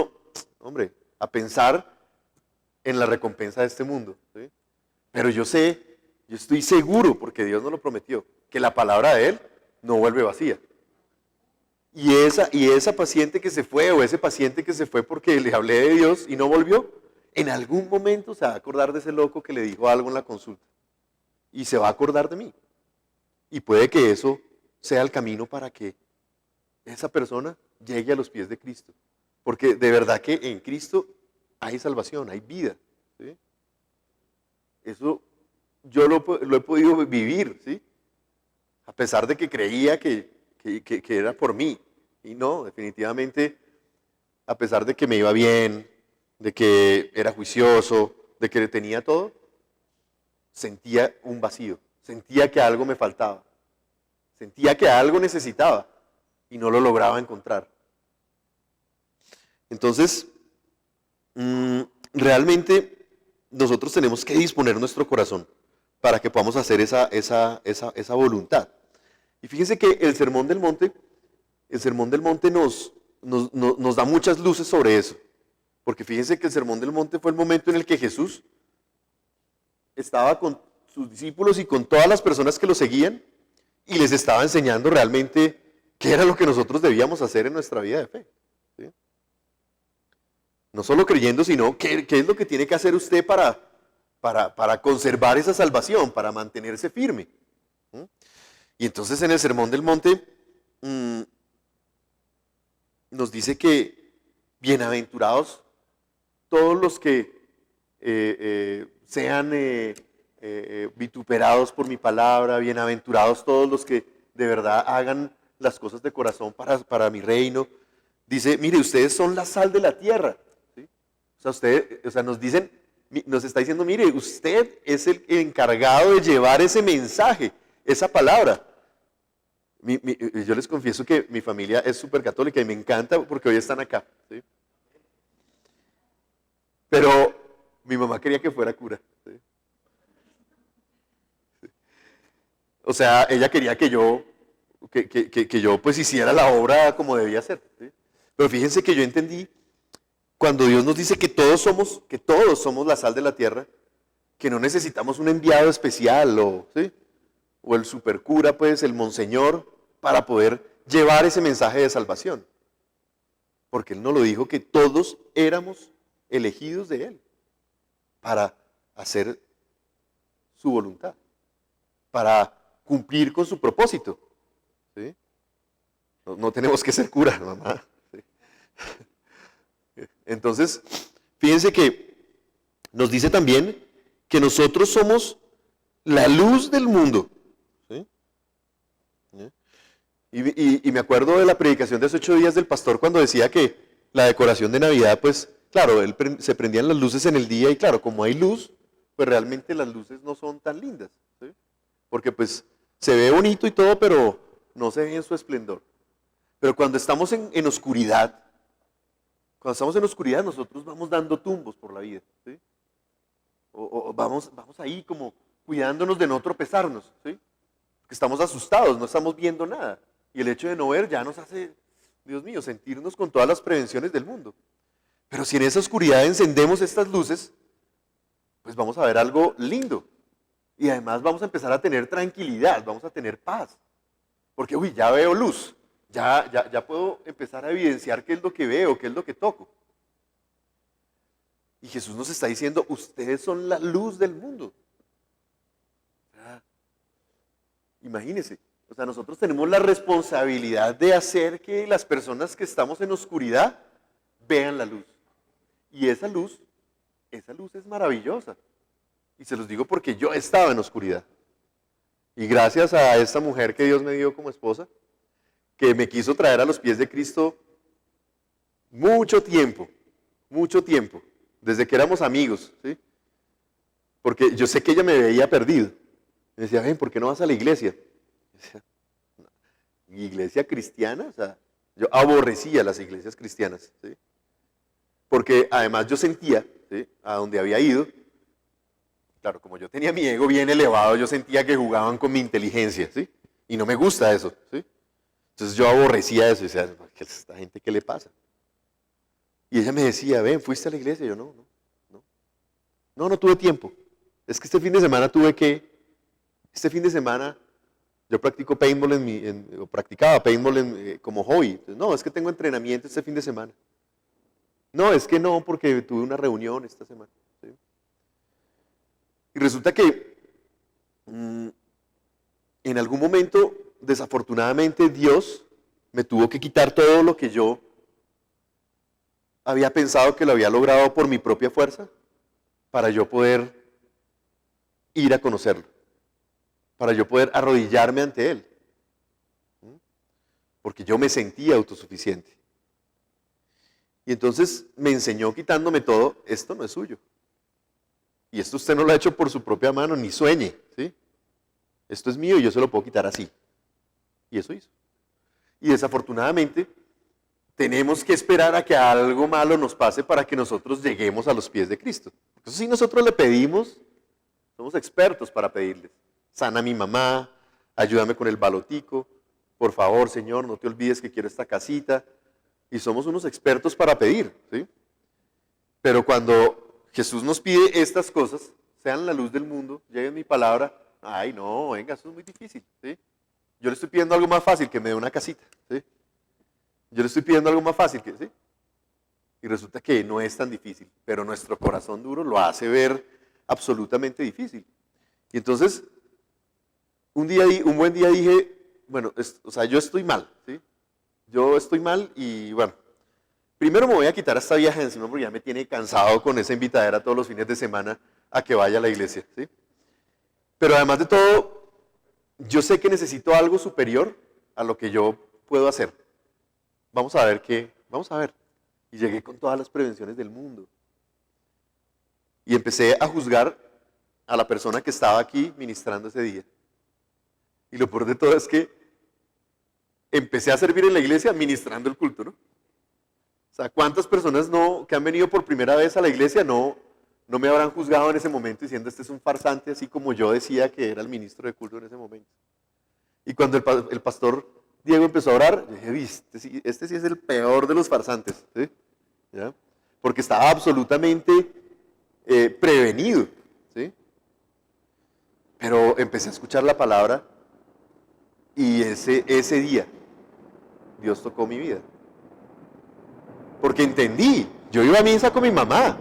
[SPEAKER 2] a pensar en la recompensa de este mundo, ¿sí? Pero yo estoy seguro, porque Dios nos lo prometió, que la palabra de Él no vuelve vacía. Y esa paciente que se fue, o ese paciente que se fue porque le hablé de Dios y no volvió, en algún momento se va a acordar de ese loco que le dijo algo en la consulta. Y se va a acordar de mí. Y puede que eso sea el camino para que esa persona llegue a los pies de Cristo. Porque de verdad que en Cristo hay salvación, hay vida, ¿sí? Eso yo lo he podido vivir, ¿sí? A pesar de que creía que era por mí. Y no, definitivamente, a pesar de que me iba bien, de que era juicioso, de que tenía todo, sentía un vacío, sentía que algo me faltaba, sentía que algo necesitaba y no lo lograba encontrar. Entonces, realmente nosotros tenemos que disponer nuestro corazón para que podamos hacer esa voluntad. Y fíjense que el Sermón del Monte nos da muchas luces sobre eso. Porque fíjense que el Sermón del Monte fue el momento en el que Jesús estaba con sus discípulos y con todas las personas que lo seguían y les estaba enseñando realmente qué era lo que nosotros debíamos hacer en nuestra vida de fe, ¿sí? No solo creyendo, sino qué es lo que tiene que hacer usted para conservar esa salvación, para mantenerse firme, ¿sí? Y entonces en el Sermón del Monte nos dice que bienaventurados todos los que sean vituperados por mi palabra, bienaventurados todos los que de verdad hagan las cosas de corazón para mi reino. Dice, mire, ustedes son la sal de la tierra, ¿sí? Nos está diciendo, mire, usted es el encargado de llevar ese mensaje, esa palabra. Yo les confieso que mi familia es súper católica y me encanta porque hoy están acá, ¿sí? Pero mi mamá quería que fuera cura, ¿sí? O sea, ella quería que yo pues hiciera la obra como debía ser, ¿sí? Pero fíjense que yo entendí, cuando Dios nos dice que todos somos la sal de la tierra, que no necesitamos un enviado especial ¿sí? O el supercura, pues, el monseñor, para poder llevar ese mensaje de salvación. Porque Él nos lo dijo que todos éramos elegidos de Él para hacer su voluntad, para cumplir con su propósito, ¿sí? No tenemos que ser cura, mamá. ¿Sí? Entonces, fíjense que nos dice también que nosotros somos la luz del mundo. ¿Sí? Y me acuerdo de la predicación de hace 8 días del pastor cuando decía que la decoración de Navidad, pues, claro, se prendían las luces en el día y claro, como hay luz, pues realmente las luces no son tan lindas. ¿Sí? Porque pues se ve bonito y todo, pero no se ve en su esplendor. Pero cuando estamos en oscuridad, nosotros vamos dando tumbos por la vida. ¿Sí? O vamos ahí como cuidándonos de no tropezarnos. ¿Sí? Porque estamos asustados, no estamos viendo nada. Y el hecho de no ver ya nos hace, Dios mío, sentirnos con todas las prevenciones del mundo. Pero si en esa oscuridad encendemos estas luces, pues vamos a ver algo lindo. Y además vamos a empezar a tener tranquilidad, vamos a tener paz. Porque, ya veo luz, ya puedo empezar a evidenciar qué es lo que veo, qué es lo que toco. Y Jesús nos está diciendo, ustedes son la luz del mundo. Imagínense, o sea, nosotros tenemos la responsabilidad de hacer que las personas que estamos en oscuridad vean la luz. Y esa luz es maravillosa. Y se los digo porque yo estaba en oscuridad. Y gracias a esta mujer que Dios me dio como esposa, que me quiso traer a los pies de Cristo mucho tiempo, desde que éramos amigos, ¿sí? Porque yo sé que ella me veía perdido. Me decía, ven, ¿por qué no vas a la iglesia? Decía, ¿iglesia cristiana? O sea, yo aborrecía las iglesias cristianas, ¿sí? Porque además yo sentía, ¿sí?, a donde había ido, claro, como yo tenía mi ego bien elevado, yo sentía que jugaban con mi inteligencia, ¿sí? Y no me gusta eso, ¿sí? Entonces yo aborrecía eso y decía, ¿a esta gente qué le pasa? Y ella me decía, ven, ¿fuiste a la iglesia? Y yo, no tuve tiempo. Es que este fin de semana yo practico paintball practicaba paintball como hobby. Entonces, no, es que tengo entrenamiento este fin de semana. No, es que no, porque tuve una reunión esta semana. ¿Sí? Y resulta que en algún momento, desafortunadamente, Dios me tuvo que quitar todo lo que yo había pensado que lo había logrado por mi propia fuerza, para yo poder ir a conocerlo, para yo poder arrodillarme ante Él, porque yo me sentía autosuficiente. Y entonces me enseñó quitándome todo, esto no es suyo. Y esto usted no lo ha hecho por su propia mano, ni sueñe, ¿sí? Esto es mío y yo se lo puedo quitar así. Y eso hizo. Y desafortunadamente, tenemos que esperar a que algo malo nos pase para que nosotros lleguemos a los pies de Cristo. Porque eso sí, nosotros le pedimos, somos expertos para pedirles. Sana a mi mamá, ayúdame con el balotico, por favor, Señor, no te olvides que quiero esta casita. Y somos unos expertos para pedir, ¿sí? Pero cuando Jesús nos pide estas cosas, sean la luz del mundo, llegue mi palabra, ay no, venga, eso es muy difícil, ¿sí? Yo le estoy pidiendo algo más fácil, que me dé una casita, ¿sí? Yo le estoy pidiendo algo más fácil, ¿sí? Y resulta que no es tan difícil, pero nuestro corazón duro lo hace ver absolutamente difícil. Y entonces, un buen día dije, bueno, yo estoy mal, ¿sí? Yo estoy mal y bueno, primero me voy a quitar a esta vieja encima porque ya me tiene cansado con esa invitadera todos los fines de semana a que vaya a la iglesia, ¿sí? Pero además de todo, yo sé que necesito algo superior a lo que yo puedo hacer. Vamos a ver. Y llegué con todas las prevenciones del mundo. Y empecé a juzgar a la persona que estaba aquí ministrando ese día. Y lo peor de todo es que empecé a servir en la iglesia ministrando el culto, ¿no? O sea, ¿cuántas personas que han venido por primera vez a la iglesia no me habrán juzgado en ese momento diciendo este es un farsante, así como yo decía que era el ministro de culto en ese momento? Y cuando el pastor Diego empezó a orar, yo dije, este sí es el peor de los farsantes, ¿sí? ¿Ya? Porque estaba absolutamente prevenido, ¿sí? Pero empecé a escuchar la palabra y ese día Dios tocó mi vida. Porque entendí, yo iba a misa con mi mamá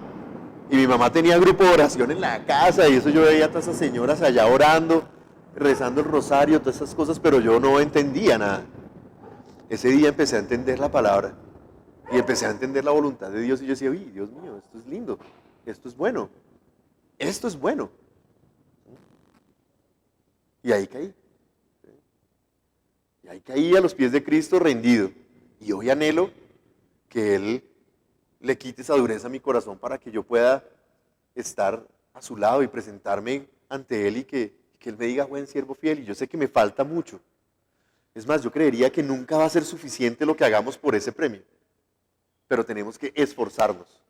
[SPEAKER 2] y mi mamá tenía grupo de oración en la casa y eso yo veía a todas esas señoras allá orando, rezando el rosario, todas esas cosas, pero yo no entendía nada. ese día empecé a entender la palabra y empecé a entender la voluntad de Dios y yo decía, uy, Dios mío, esto es lindo, esto es bueno, esto es bueno. Y ahí caí. Y ahí caí a los pies de Cristo rendido. Y hoy anhelo que Él le quite esa dureza a mi corazón para que yo pueda estar a su lado y presentarme ante Él y que Él me diga, buen siervo fiel. Y yo sé que me falta mucho. Es más, yo creería que nunca va a ser suficiente lo que hagamos por ese premio. Pero tenemos que esforzarnos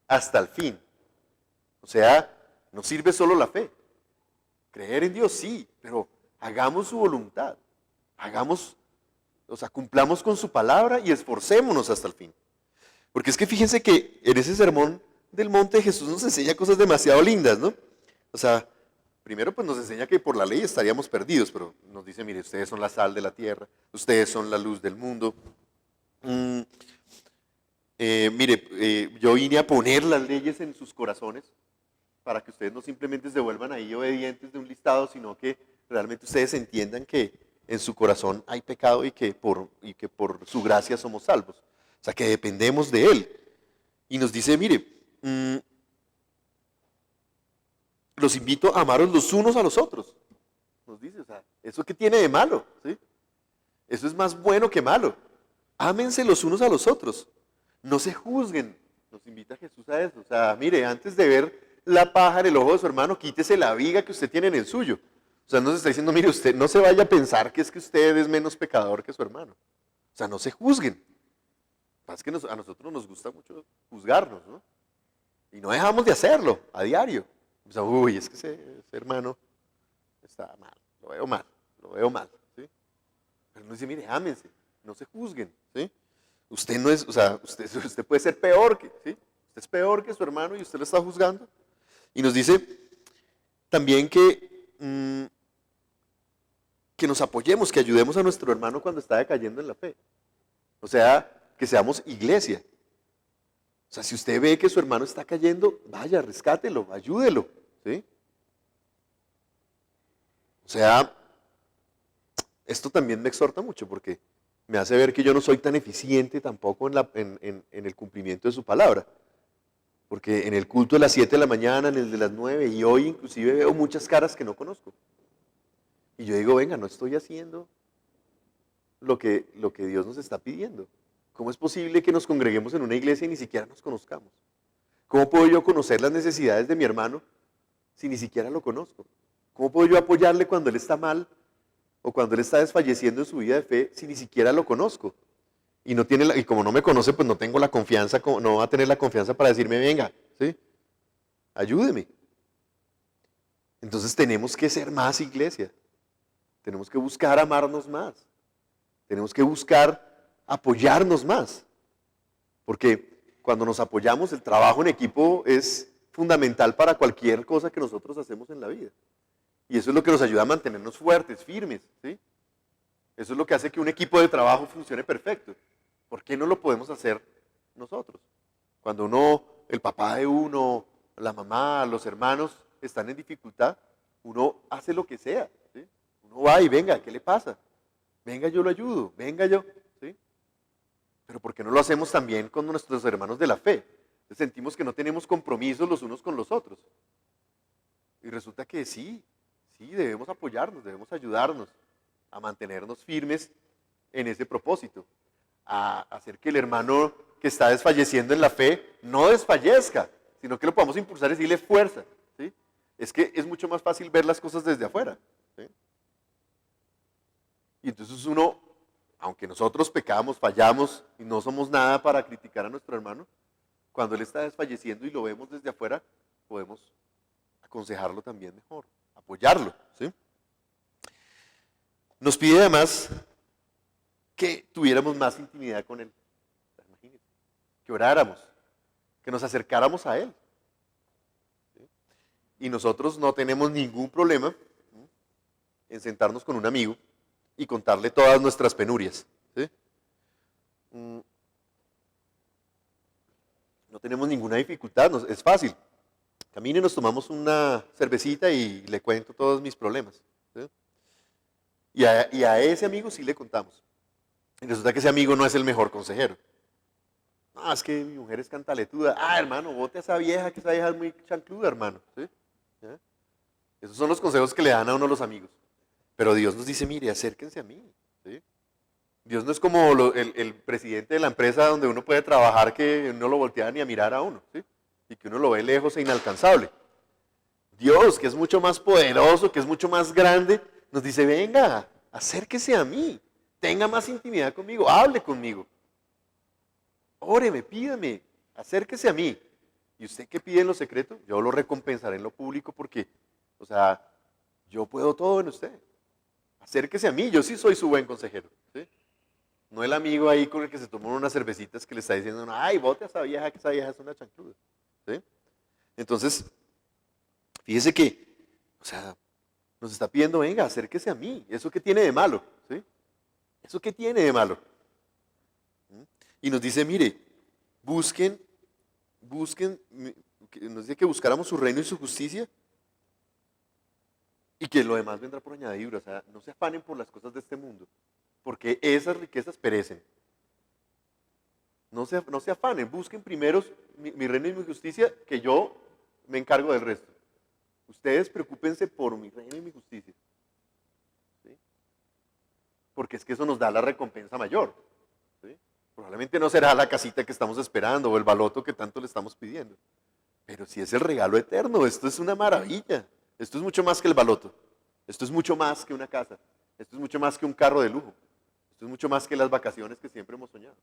[SPEAKER 2] hasta el fin. O sea, no sirve solo la fe. Creer en Dios, sí, pero hagamos su voluntad. Cumplamos con su palabra y esforcémonos hasta el fin. Porque es que fíjense que en ese sermón del monte Jesús nos enseña cosas demasiado lindas, ¿no? O sea, primero pues nos enseña que por la ley estaríamos perdidos, pero nos dice, mire, ustedes son la sal de la tierra, ustedes son la luz del mundo. Yo vine a poner las leyes en sus corazones para que ustedes no simplemente se vuelvan ahí obedientes de un listado, sino que realmente ustedes entiendan que en su corazón hay pecado y que por su gracia somos salvos. O sea, que dependemos de Él. Y nos dice, mire, los invito a amaros los unos a los otros. Nos dice, o sea, ¿eso qué tiene de malo? ¿Sí? Eso es más bueno que malo. Ámense los unos a los otros. No se juzguen. Nos invita Jesús a eso. O sea, mire, antes de ver la paja en el ojo de su hermano, quítese la viga que usted tiene en el suyo. O sea, nos está diciendo, mire, usted no se vaya a pensar que es que usted es menos pecador que su hermano. O sea, no se juzguen. Es que a nosotros nos gusta mucho juzgarnos, ¿no? Y no dejamos de hacerlo a diario. O sea, uy, es que ese hermano está mal, lo veo mal, ¿sí? Pero nos dice, mire, ámense, no se juzguen, ¿sí? Usted no es, o sea, usted puede ser peor que, ¿sí? Usted es peor que su hermano y usted lo está juzgando. Y nos dice también que nos apoyemos, que ayudemos a nuestro hermano cuando está decayendo en la fe. O sea, que seamos iglesia. O sea, si usted ve que su hermano está cayendo, vaya, rescátelo, ayúdelo, ¿sí? O sea, esto también me exhorta mucho porque me hace ver que yo no soy tan eficiente tampoco en el cumplimiento de su palabra. Porque en el culto de las 7 de la mañana, en el de las 9, y hoy inclusive veo muchas caras que no conozco. Y yo digo, venga, no estoy haciendo lo que Dios nos está pidiendo. ¿Cómo es posible que nos congreguemos en una iglesia y ni siquiera nos conozcamos? ¿Cómo puedo yo conocer las necesidades de mi hermano si ni siquiera lo conozco? ¿Cómo puedo yo apoyarle cuando él está mal o cuando él está desfalleciendo en su vida de fe si ni siquiera lo conozco? Y como no me conoce, pues no tengo la confianza, no va a tener la confianza para decirme, venga, ¿sí? Ayúdeme. Entonces tenemos que ser más iglesia. Tenemos que buscar amarnos más. Tenemos que buscar apoyarnos más. Porque cuando nos apoyamos, el trabajo en equipo es fundamental para cualquier cosa que nosotros hacemos en la vida. Y eso es lo que nos ayuda a mantenernos fuertes, firmes, ¿sí? Eso es lo que hace que un equipo de trabajo funcione perfecto. ¿Por qué no lo podemos hacer nosotros? Cuando el papá de uno, la mamá, los hermanos están en dificultad, uno hace lo que sea, ¿sí? Uno va y venga, ¿qué le pasa? Venga, yo lo ayudo, venga yo, ¿sí? Pero ¿por qué no lo hacemos también con nuestros hermanos de la fe? Sentimos que no tenemos compromisos los unos con los otros. Y resulta que sí, debemos apoyarnos, debemos ayudarnos a mantenernos firmes en ese propósito, a hacer que el hermano que está desfalleciendo en la fe no desfallezca, sino que lo podamos impulsar y decirle fuerza, ¿sí? Es que es mucho más fácil ver las cosas desde afuera, ¿sí? Y entonces uno, aunque nosotros pecamos, fallamos y no somos nada para criticar a nuestro hermano, cuando él está desfalleciendo y lo vemos desde afuera, podemos aconsejarlo también mejor, apoyarlo, ¿sí? Nos pide además que tuviéramos más intimidad con Él. Imagínense, que oráramos, que nos acercáramos a Él. ¿Sí? Y nosotros no tenemos ningún problema en sentarnos con un amigo y contarle todas nuestras penurias. ¿Sí? No tenemos ninguna dificultad, es fácil. Camine, nos tomamos una cervecita y le cuento todos mis problemas. ¿Sí? Y a ese amigo sí le contamos. Y resulta que ese amigo no es el mejor consejero. No, es que mi mujer es cantaletuda. Ah, hermano, bote a esa vieja, que esa vieja es muy chancluda, hermano. ¿Sí? ¿Ya? Esos son los consejos que le dan a uno los amigos. Pero Dios nos dice, mire, acérquense a mí. ¿Sí? Dios no es como el presidente de la empresa donde uno puede trabajar que no lo voltea ni a mirar a uno. ¿Sí? Y que uno lo ve lejos e inalcanzable. Dios, que es mucho más poderoso, que es mucho más grande, nos dice, venga, acérquese a mí. Tenga más intimidad conmigo, hable conmigo. Óreme, pídame, acérquese a mí. ¿Y usted qué pide en lo secreto? Yo lo recompensaré en lo público porque, o sea, yo puedo todo en usted. Acérquese a mí, yo sí soy su buen consejero. ¿Sí? No el amigo ahí con el que se tomó unas cervecitas que le está diciendo, ay, bote a esa vieja, que esa vieja es una chancluda. ¿Sí? Entonces, fíjese que, o sea, nos está pidiendo, venga, acérquese a mí. ¿Eso qué tiene de malo? ¿Sí? ¿Eso qué tiene de malo? Y nos dice, mire, busquen, nos dice que buscáramos su reino y su justicia y que lo demás vendrá por añadidura. O sea, no se afanen por las cosas de este mundo, porque esas riquezas perecen. No se afanen, busquen primero mi reino y mi justicia, que yo me encargo del resto. Ustedes preocúpense por mi reino y mi justicia. ¿Sí? Porque es que eso nos da la recompensa mayor. ¿Sí? Probablemente no será la casita que estamos esperando o el baloto que tanto le estamos pidiendo. Pero si es el regalo eterno, esto es una maravilla. Esto es mucho más que el baloto. Esto es mucho más que una casa. Esto es mucho más que un carro de lujo. Esto es mucho más que las vacaciones que siempre hemos soñado.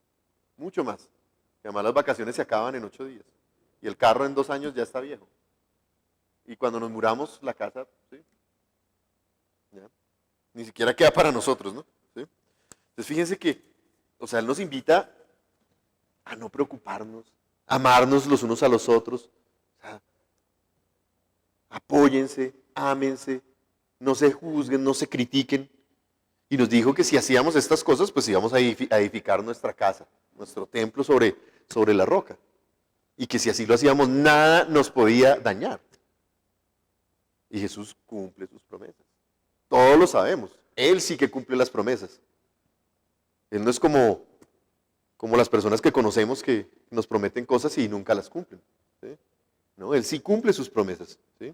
[SPEAKER 2] Mucho más. Y además las vacaciones se acaban en 8 días. Y el carro en 2 años ya está viejo. Y cuando nos muramos, la casa, ¿sí? ¿Ya? Ni siquiera queda para nosotros, ¿no? ¿Sí? Entonces fíjense que, o sea, Él nos invita a no preocuparnos, a amarnos los unos a los otros. O sea, apóyense, ámense, no se juzguen, no se critiquen. Y nos dijo que si hacíamos estas cosas, pues íbamos a edificar nuestra casa, nuestro templo sobre la roca. Y que si así lo hacíamos, nada nos podía dañar. Y Jesús cumple sus promesas. Todos lo sabemos. Él sí que cumple las promesas. Él no es como las personas que conocemos que nos prometen cosas y nunca las cumplen. ¿Sí? No, Él sí cumple sus promesas. ¿Sí?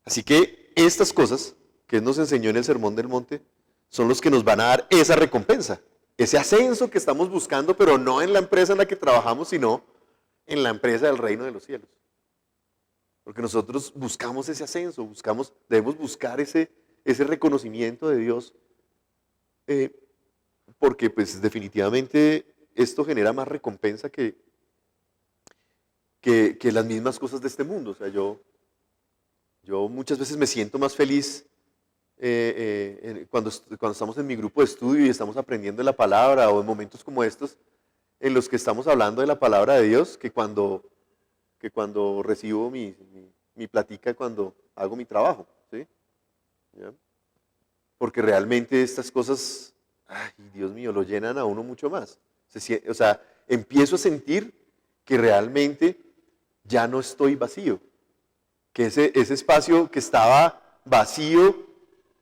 [SPEAKER 2] Así que estas cosas que Él nos enseñó en el Sermón del Monte son los que nos van a dar esa recompensa. Ese ascenso que estamos buscando, pero no en la empresa en la que trabajamos, sino en la empresa del reino de los cielos. Porque nosotros buscamos ese ascenso, debemos buscar ese reconocimiento de Dios, porque pues definitivamente esto genera más recompensa que las mismas cosas de este mundo. O sea, yo muchas veces me siento más feliz cuando estamos en mi grupo de estudio y estamos aprendiendo la palabra, o en momentos como estos en los que estamos hablando de la palabra de Dios, que cuando recibo mi platica, cuando hago mi trabajo. ¿Sí? ¿Ya? Porque realmente estas cosas, ay, Dios mío, lo llenan a uno mucho más. O sea, empiezo a sentir que realmente ya no estoy vacío. Que ese espacio que estaba vacío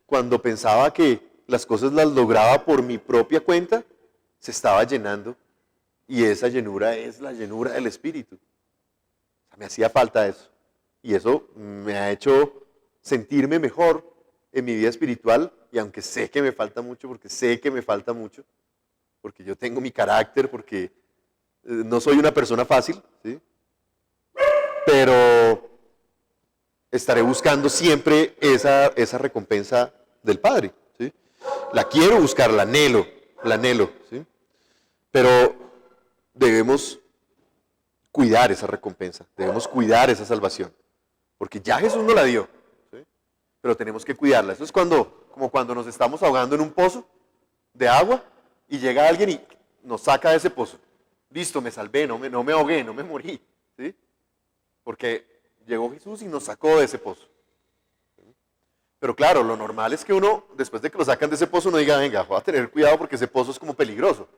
[SPEAKER 2] cuando pensaba que las cosas las lograba por mi propia cuenta, se estaba llenando. Y esa llenura es la llenura del Espíritu. O sea, me hacía falta eso. Y eso me ha hecho sentirme mejor en mi vida espiritual. Y aunque sé que me falta mucho, porque yo tengo mi carácter, porque no soy una persona fácil, ¿sí? Pero estaré buscando siempre esa recompensa del Padre. ¿Sí? La quiero buscar, la anhelo, ¿sí? Pero debemos cuidar esa recompensa, debemos cuidar esa salvación, porque ya Jesús nos la dio, ¿sí? Pero tenemos que cuidarla. Eso es como cuando nos estamos ahogando en un pozo de agua y llega alguien y nos saca de ese pozo. Listo, me salvé, no me ahogué, no me morí, ¿sí? Porque llegó Jesús y nos sacó de ese pozo. Pero claro, lo normal es que uno, después de que lo sacan de ese pozo, uno diga, venga, voy a tener cuidado porque ese pozo es como peligroso.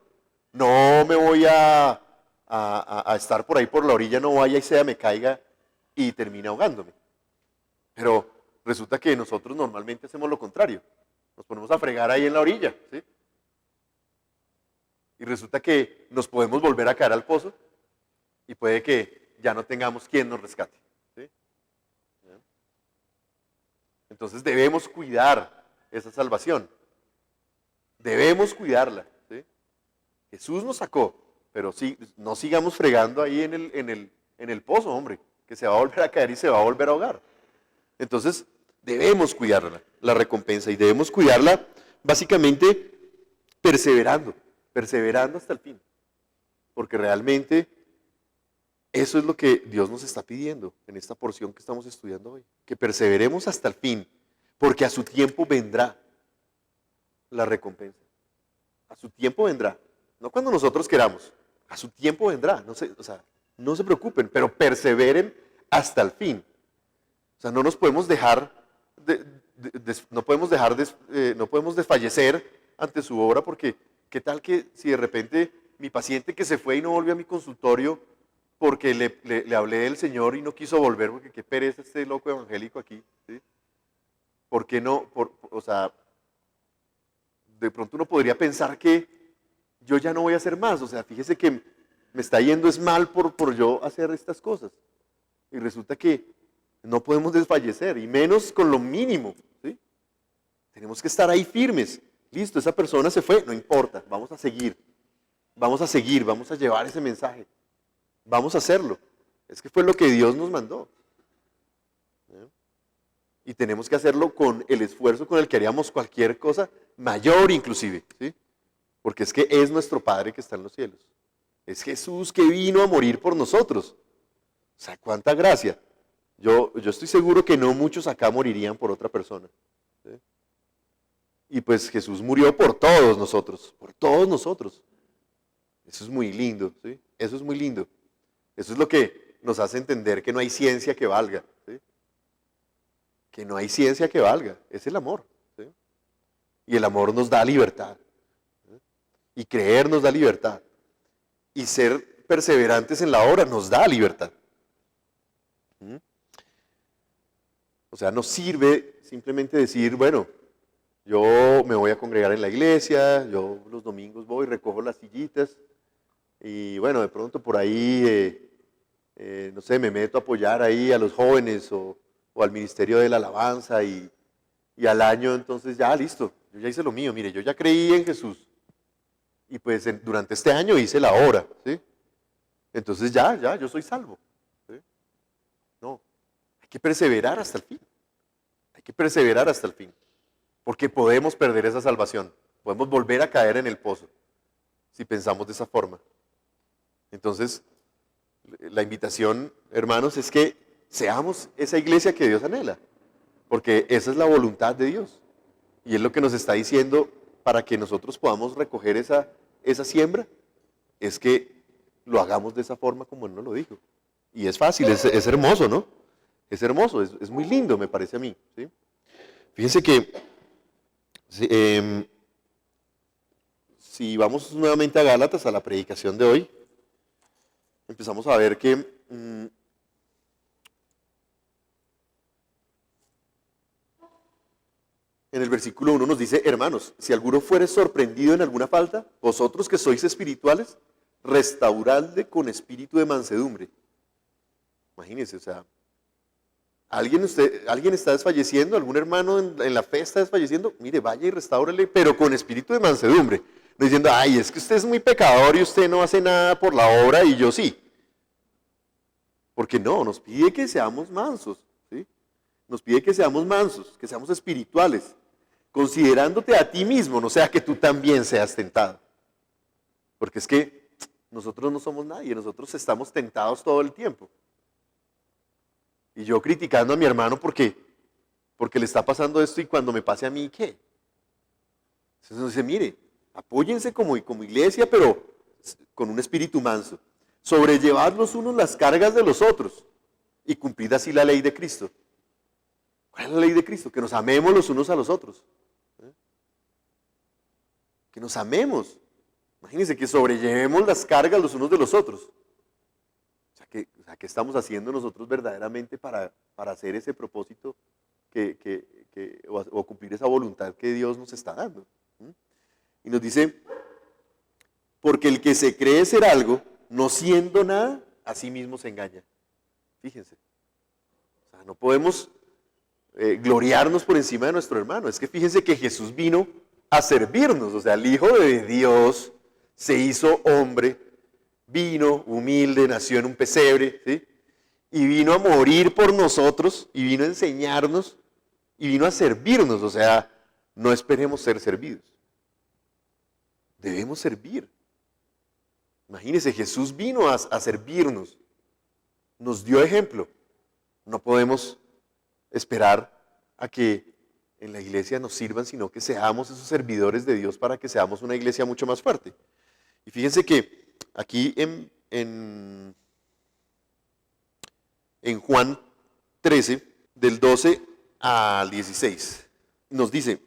[SPEAKER 2] No me voy a estar por ahí por la orilla, no vaya y sea, me caiga y termine ahogándome. Pero resulta que nosotros normalmente hacemos lo contrario. Nos ponemos a fregar ahí en la orilla, ¿sí? Y resulta que nos podemos volver a caer al pozo y puede que ya no tengamos quien nos rescate. ¿Sí? Entonces debemos cuidar esa salvación. Debemos cuidarla. ¿Sí? Jesús nos sacó, pero sí, no sigamos fregando ahí en el pozo, hombre, que se va a volver a caer y se va a volver a ahogar. Entonces debemos cuidarla, la recompensa, y debemos cuidarla básicamente perseverando hasta el fin. Porque realmente eso es lo que Dios nos está pidiendo en esta porción que estamos estudiando hoy. Que perseveremos hasta el fin, porque a su tiempo vendrá la recompensa. A su tiempo vendrá. No cuando nosotros queramos. A su tiempo vendrá. No se preocupen, pero perseveren hasta el fin. O sea, no nos podemos dejar no podemos desfallecer ante su obra, porque ¿qué tal que si de repente mi paciente que se fue y no volvió a mi consultorio porque le hablé del Señor y no quiso volver, porque qué pereza este loco evangélico aquí? ¿Sí? ¿Por qué no? O sea, de pronto uno podría pensar que yo ya no voy a hacer más. O sea, fíjese que me está yendo es mal por yo hacer estas cosas. Y resulta que no podemos desfallecer, y menos con lo mínimo. ¿Sí? Tenemos que estar ahí firmes. Listo, esa persona se fue, no importa, vamos a seguir, vamos a llevar ese mensaje, vamos a hacerlo. Es que fue lo que Dios nos mandó. ¿Sí? Y tenemos que hacerlo con el esfuerzo con el que haríamos cualquier cosa, mayor inclusive. ¿Sí? Porque es que es nuestro Padre que está en los cielos. Es Jesús que vino a morir por nosotros. O sea, cuánta gracia. Yo estoy seguro que no muchos acá morirían por otra persona. ¿Sí? Y pues Jesús murió por todos nosotros, por todos nosotros. Eso es muy lindo, ¿sí? Eso es muy lindo. Eso es lo que nos hace entender que no hay ciencia que valga, ¿sí? Que no hay ciencia que valga, es el amor, ¿sí? Y el amor nos da libertad, ¿sí? Y creer nos da libertad. Y ser perseverantes en la obra nos da libertad. ¿Sí? O sea, no sirve simplemente decir, bueno, yo me voy a congregar en la iglesia, yo los domingos voy, recojo las sillitas y bueno, de pronto por ahí, no sé, me meto a apoyar ahí a los jóvenes o al ministerio de la alabanza y al año entonces ya listo, yo ya hice lo mío, mire, yo ya creí en Jesús y pues durante este año hice la obra, ¿sí? Entonces ya, yo soy salvo. ¿Sí? No, hay que perseverar hasta el fin, hay que perseverar hasta el fin. Porque podemos perder esa salvación, podemos volver a caer en el pozo, si pensamos de esa forma. Entonces, la invitación, hermanos, es que seamos esa iglesia que Dios anhela, porque esa es la voluntad de Dios. Y es lo que nos está diciendo para que nosotros podamos recoger esa siembra, es que lo hagamos de esa forma como Él nos lo dijo. Y es fácil, es hermoso, ¿no? Es hermoso, es muy lindo, me parece a mí. ¿Sí? Fíjense que si vamos nuevamente a Gálatas, a la predicación de hoy, empezamos a ver que en el versículo 1 nos dice, hermanos, si alguno fuere sorprendido en alguna falta, vosotros que sois espirituales, restauradle con espíritu de mansedumbre. Imagínense, o sea, ¿alguien está desfalleciendo? ¿Algún hermano en la fe está desfalleciendo? Mire, vaya y restáurele, pero con espíritu de mansedumbre. No diciendo, ay, es que usted es muy pecador y usted no hace nada por la obra y yo sí. Porque no, nos pide que seamos mansos, ¿sí? Nos pide que seamos mansos, que seamos espirituales, considerándote a ti mismo, no sea que tú también seas tentado. Porque es que nosotros no somos nadie, nosotros estamos tentados todo el tiempo. Y yo criticando a mi hermano porque le está pasando esto y cuando me pase a mí, ¿qué? Entonces nos dice, mire, apóyense como iglesia, pero con un espíritu manso. Sobrellevad los unos las cargas de los otros y cumplid así la ley de Cristo. ¿Cuál es la ley de Cristo? Que nos amemos los unos a los otros. ¿Eh? Que nos amemos. Imagínense que sobrellevemos las cargas los unos de los otros. O sea, ¿qué estamos haciendo nosotros verdaderamente para hacer ese propósito o cumplir esa voluntad que Dios nos está dando? ¿Mm? Y nos dice, Porque el que se cree ser algo, no siendo nada, a sí mismo se engaña. Fíjense. O sea, no podemos gloriarnos por encima de nuestro hermano. Es que fíjense que Jesús vino a servirnos. O sea, el Hijo de Dios se hizo hombre, vino humilde, nació en un pesebre, ¿sí? Y vino a morir por nosotros, y vino a enseñarnos, y vino a servirnos. O sea, no esperemos ser servidos. Debemos servir. Imagínense, Jesús vino a servirnos, nos dio ejemplo. No podemos esperar a que en la iglesia nos sirvan, sino que seamos esos servidores de Dios para que seamos una iglesia mucho más fuerte. Y fíjense que aquí en Juan 13, del 12 al 16, nos dice: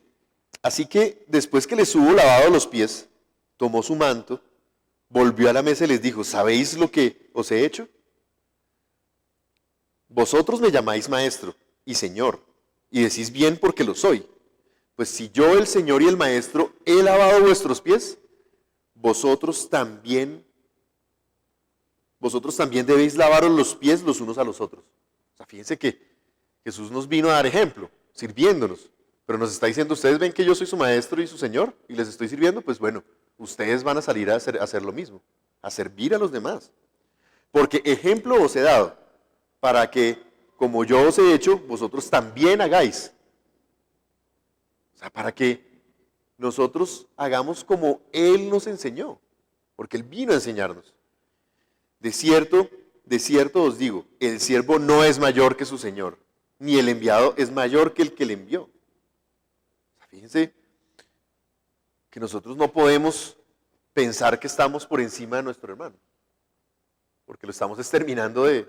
[SPEAKER 2] así que después que les hubo lavado los pies, tomó su manto, volvió a la mesa y les dijo: ¿sabéis lo que os he hecho? Vosotros me llamáis maestro y señor, y decís bien porque lo soy. Pues si yo, el Señor y el Maestro, he lavado vuestros pies, vosotros también debéis lavaros los pies los unos a los otros. O sea, fíjense que Jesús nos vino a dar ejemplo, sirviéndonos, pero nos está diciendo: ustedes ven que yo soy su Maestro y su Señor, y les estoy sirviendo, pues bueno, ustedes van a salir a hacer lo mismo, a servir a los demás. Porque ejemplo os he dado, para que, como yo os he hecho, vosotros también hagáis. O sea, para que nosotros hagamos como Él nos enseñó, porque Él vino a enseñarnos. De cierto os digo, el siervo no es mayor que su Señor, ni el enviado es mayor que el que le envió. O sea, fíjense que nosotros no podemos pensar que estamos por encima de nuestro hermano, porque lo estamos exterminando de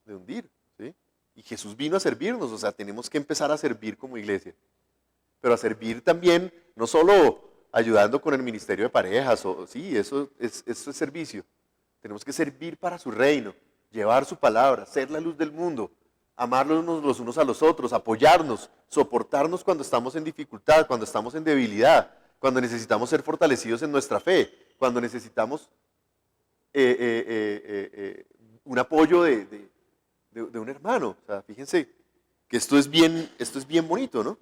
[SPEAKER 2] hundir. ¿Sí? Y Jesús vino a servirnos, o sea, tenemos que empezar a servir como iglesia, pero a servir también, no solo ayudando con el ministerio de parejas, eso es servicio. Tenemos que servir para su reino, llevar su palabra, ser la luz del mundo, amarnos los unos a los otros, apoyarnos, soportarnos cuando estamos en dificultad, cuando estamos en debilidad, cuando necesitamos ser fortalecidos en nuestra fe, cuando necesitamos un apoyo de un hermano. O sea, fíjense que esto es bien bonito, ¿no?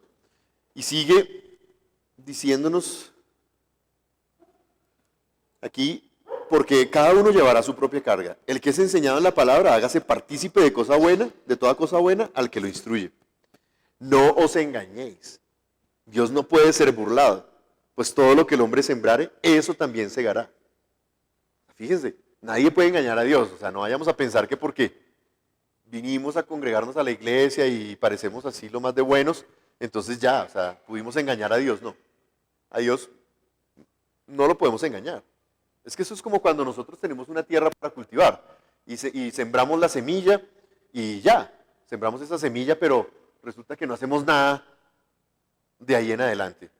[SPEAKER 2] Y sigue diciéndonos aquí: porque cada uno llevará su propia carga. El que es enseñado en la palabra, hágase partícipe de toda cosa buena al que lo instruye. No os engañéis. Dios no puede ser burlado, pues todo lo que el hombre sembrare, eso también segará. Fíjense, nadie puede engañar a Dios. O sea, no vayamos a pensar que porque vinimos a congregarnos a la iglesia y parecemos así lo más de buenos, entonces ya, o sea, pudimos engañar a Dios. No, a Dios no lo podemos engañar. Es que eso es como cuando nosotros tenemos una tierra para cultivar y sembramos la semilla y ya, sembramos esa semilla, pero resulta que no hacemos nada de ahí en adelante.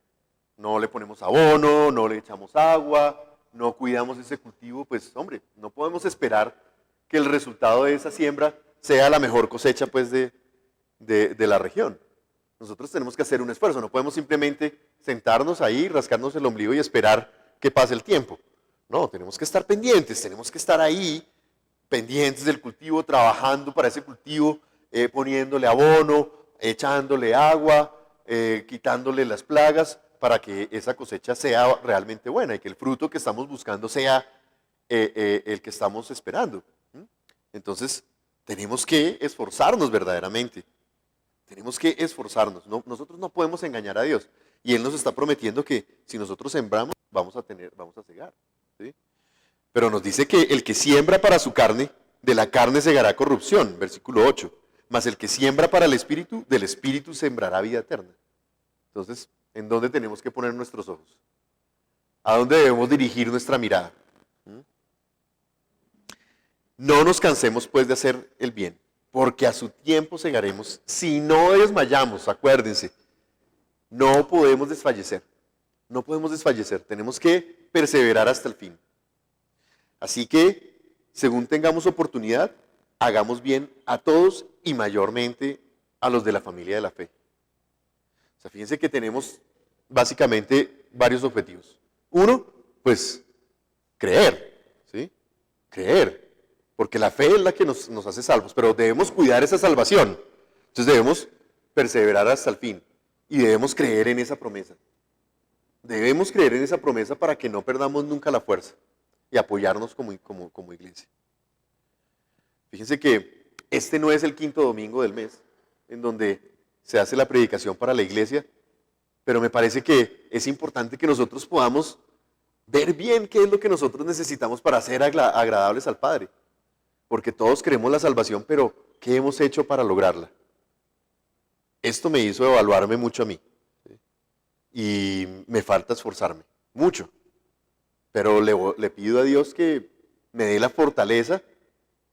[SPEAKER 2] No le ponemos abono, no le echamos agua, no cuidamos ese cultivo. Pues hombre, no podemos esperar que el resultado de esa siembra sea la mejor cosecha pues de la región. Nosotros tenemos que hacer un esfuerzo, no podemos simplemente sentarnos ahí, rascarnos el ombligo y esperar que pase el tiempo. No, tenemos que estar pendientes, tenemos que estar ahí, pendientes del cultivo, trabajando para ese cultivo, poniéndole abono, echándole agua, quitándole las plagas, para que esa cosecha sea realmente buena y que el fruto que estamos buscando sea el que estamos esperando. Entonces, tenemos que esforzarnos verdaderamente. Tenemos que esforzarnos. Nosotros no podemos engañar a Dios. Y Él nos está prometiendo que si nosotros sembramos, vamos a segar. ¿Sí? Pero nos dice que el que siembra para su carne, de la carne segará corrupción, versículo 8. Mas el que siembra para el Espíritu, del Espíritu sembrará vida eterna. Entonces, ¿en dónde tenemos que poner nuestros ojos? ¿A dónde debemos dirigir nuestra mirada? No nos cansemos pues de hacer el bien, porque a su tiempo segaremos. Si no desmayamos, acuérdense, no podemos desfallecer. No podemos desfallecer, tenemos que perseverar hasta el fin. Así que, según tengamos oportunidad, hagamos bien a todos y mayormente a los de la familia de la fe. O sea, fíjense que tenemos básicamente varios objetivos. Uno, pues Creer, ¿sí? Creer. Porque la fe es la que nos hace salvos, pero debemos cuidar esa salvación. Entonces debemos perseverar hasta el fin y debemos creer en esa promesa. Debemos creer en esa promesa para que no perdamos nunca la fuerza y apoyarnos como iglesia. Fíjense que este no es el quinto domingo del mes en donde se hace la predicación para la iglesia, pero me parece que es importante que nosotros podamos ver bien qué es lo que nosotros necesitamos para ser agradables al Padre. Porque todos queremos la salvación, pero ¿qué hemos hecho para lograrla? Esto me hizo evaluarme mucho a mí. ¿Sí? Y me falta esforzarme, mucho. Pero le pido a Dios que me dé la fortaleza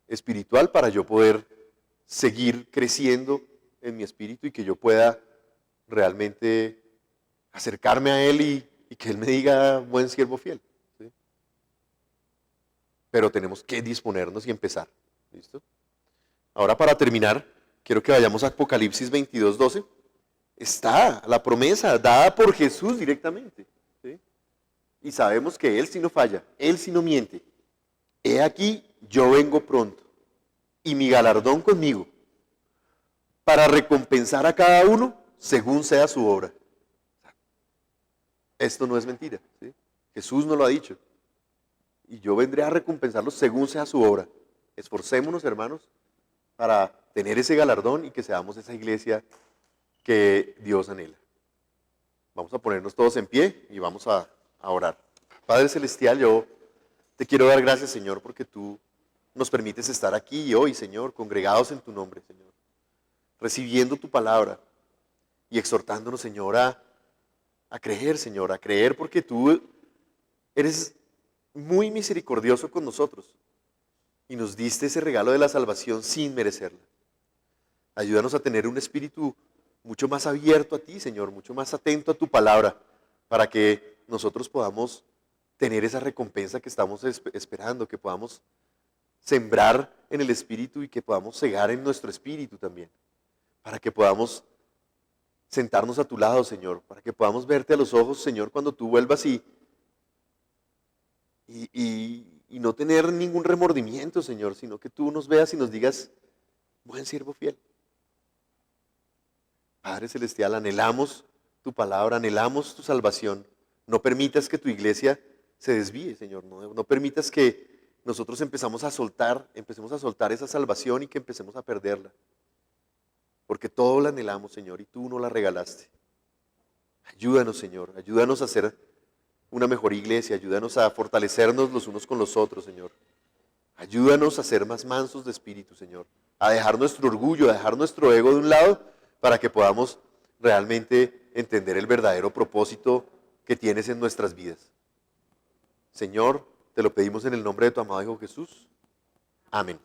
[SPEAKER 2] espiritual para yo poder seguir creciendo en mi espíritu y que yo pueda realmente acercarme a Él y que Él me diga, buen siervo fiel. ¿Sí? Pero tenemos que disponernos y empezar. ¿Listo? Ahora para terminar, quiero que vayamos a Apocalipsis 22:12. Está la promesa dada por Jesús directamente. ¿Sí? Y sabemos que Él sí no falla, Él sí no miente. He aquí, yo vengo pronto, y mi galardón conmigo, para recompensar a cada uno según sea su obra. Esto no es mentira. ¿Sí? Jesús nos lo ha dicho. Y yo vendré a recompensarlos según sea su obra. Esforcémonos, hermanos, para tener ese galardón y que seamos esa iglesia que Dios anhela. Vamos a ponernos todos en pie y vamos a orar. Padre Celestial, yo te quiero dar gracias, Señor, porque tú nos permites estar aquí hoy, Señor, congregados en tu nombre, Señor, recibiendo tu palabra y exhortándonos, Señor, a creer, Señor, a creer porque tú eres muy misericordioso con nosotros y nos diste ese regalo de la salvación sin merecerla. Ayúdanos a tener un espíritu mucho más abierto a ti, Señor, mucho más atento a tu palabra, para que nosotros podamos tener esa recompensa que estamos esperando, que podamos sembrar en el espíritu y que podamos cegar en nuestro espíritu también, para que podamos sentarnos a tu lado, Señor, para que podamos verte a los ojos, Señor, cuando tú vuelvas y no tener ningún remordimiento, Señor, sino que tú nos veas y nos digas, buen siervo fiel. Padre Celestial, anhelamos tu palabra, anhelamos tu salvación. No permitas que tu iglesia se desvíe, Señor. No permitas que nosotros empecemos a soltar esa salvación y que empecemos a perderla. Porque todo la anhelamos, Señor, y tú no la regalaste. Ayúdanos, Señor, ayúdanos a ser una mejor iglesia, ayúdanos a fortalecernos los unos con los otros, Señor. Ayúdanos a ser más mansos de espíritu, Señor. A dejar nuestro orgullo, a dejar nuestro ego de un lado, para que podamos realmente entender el verdadero propósito que tienes en nuestras vidas. Señor, te lo pedimos en el nombre de tu amado Hijo Jesús. Amén.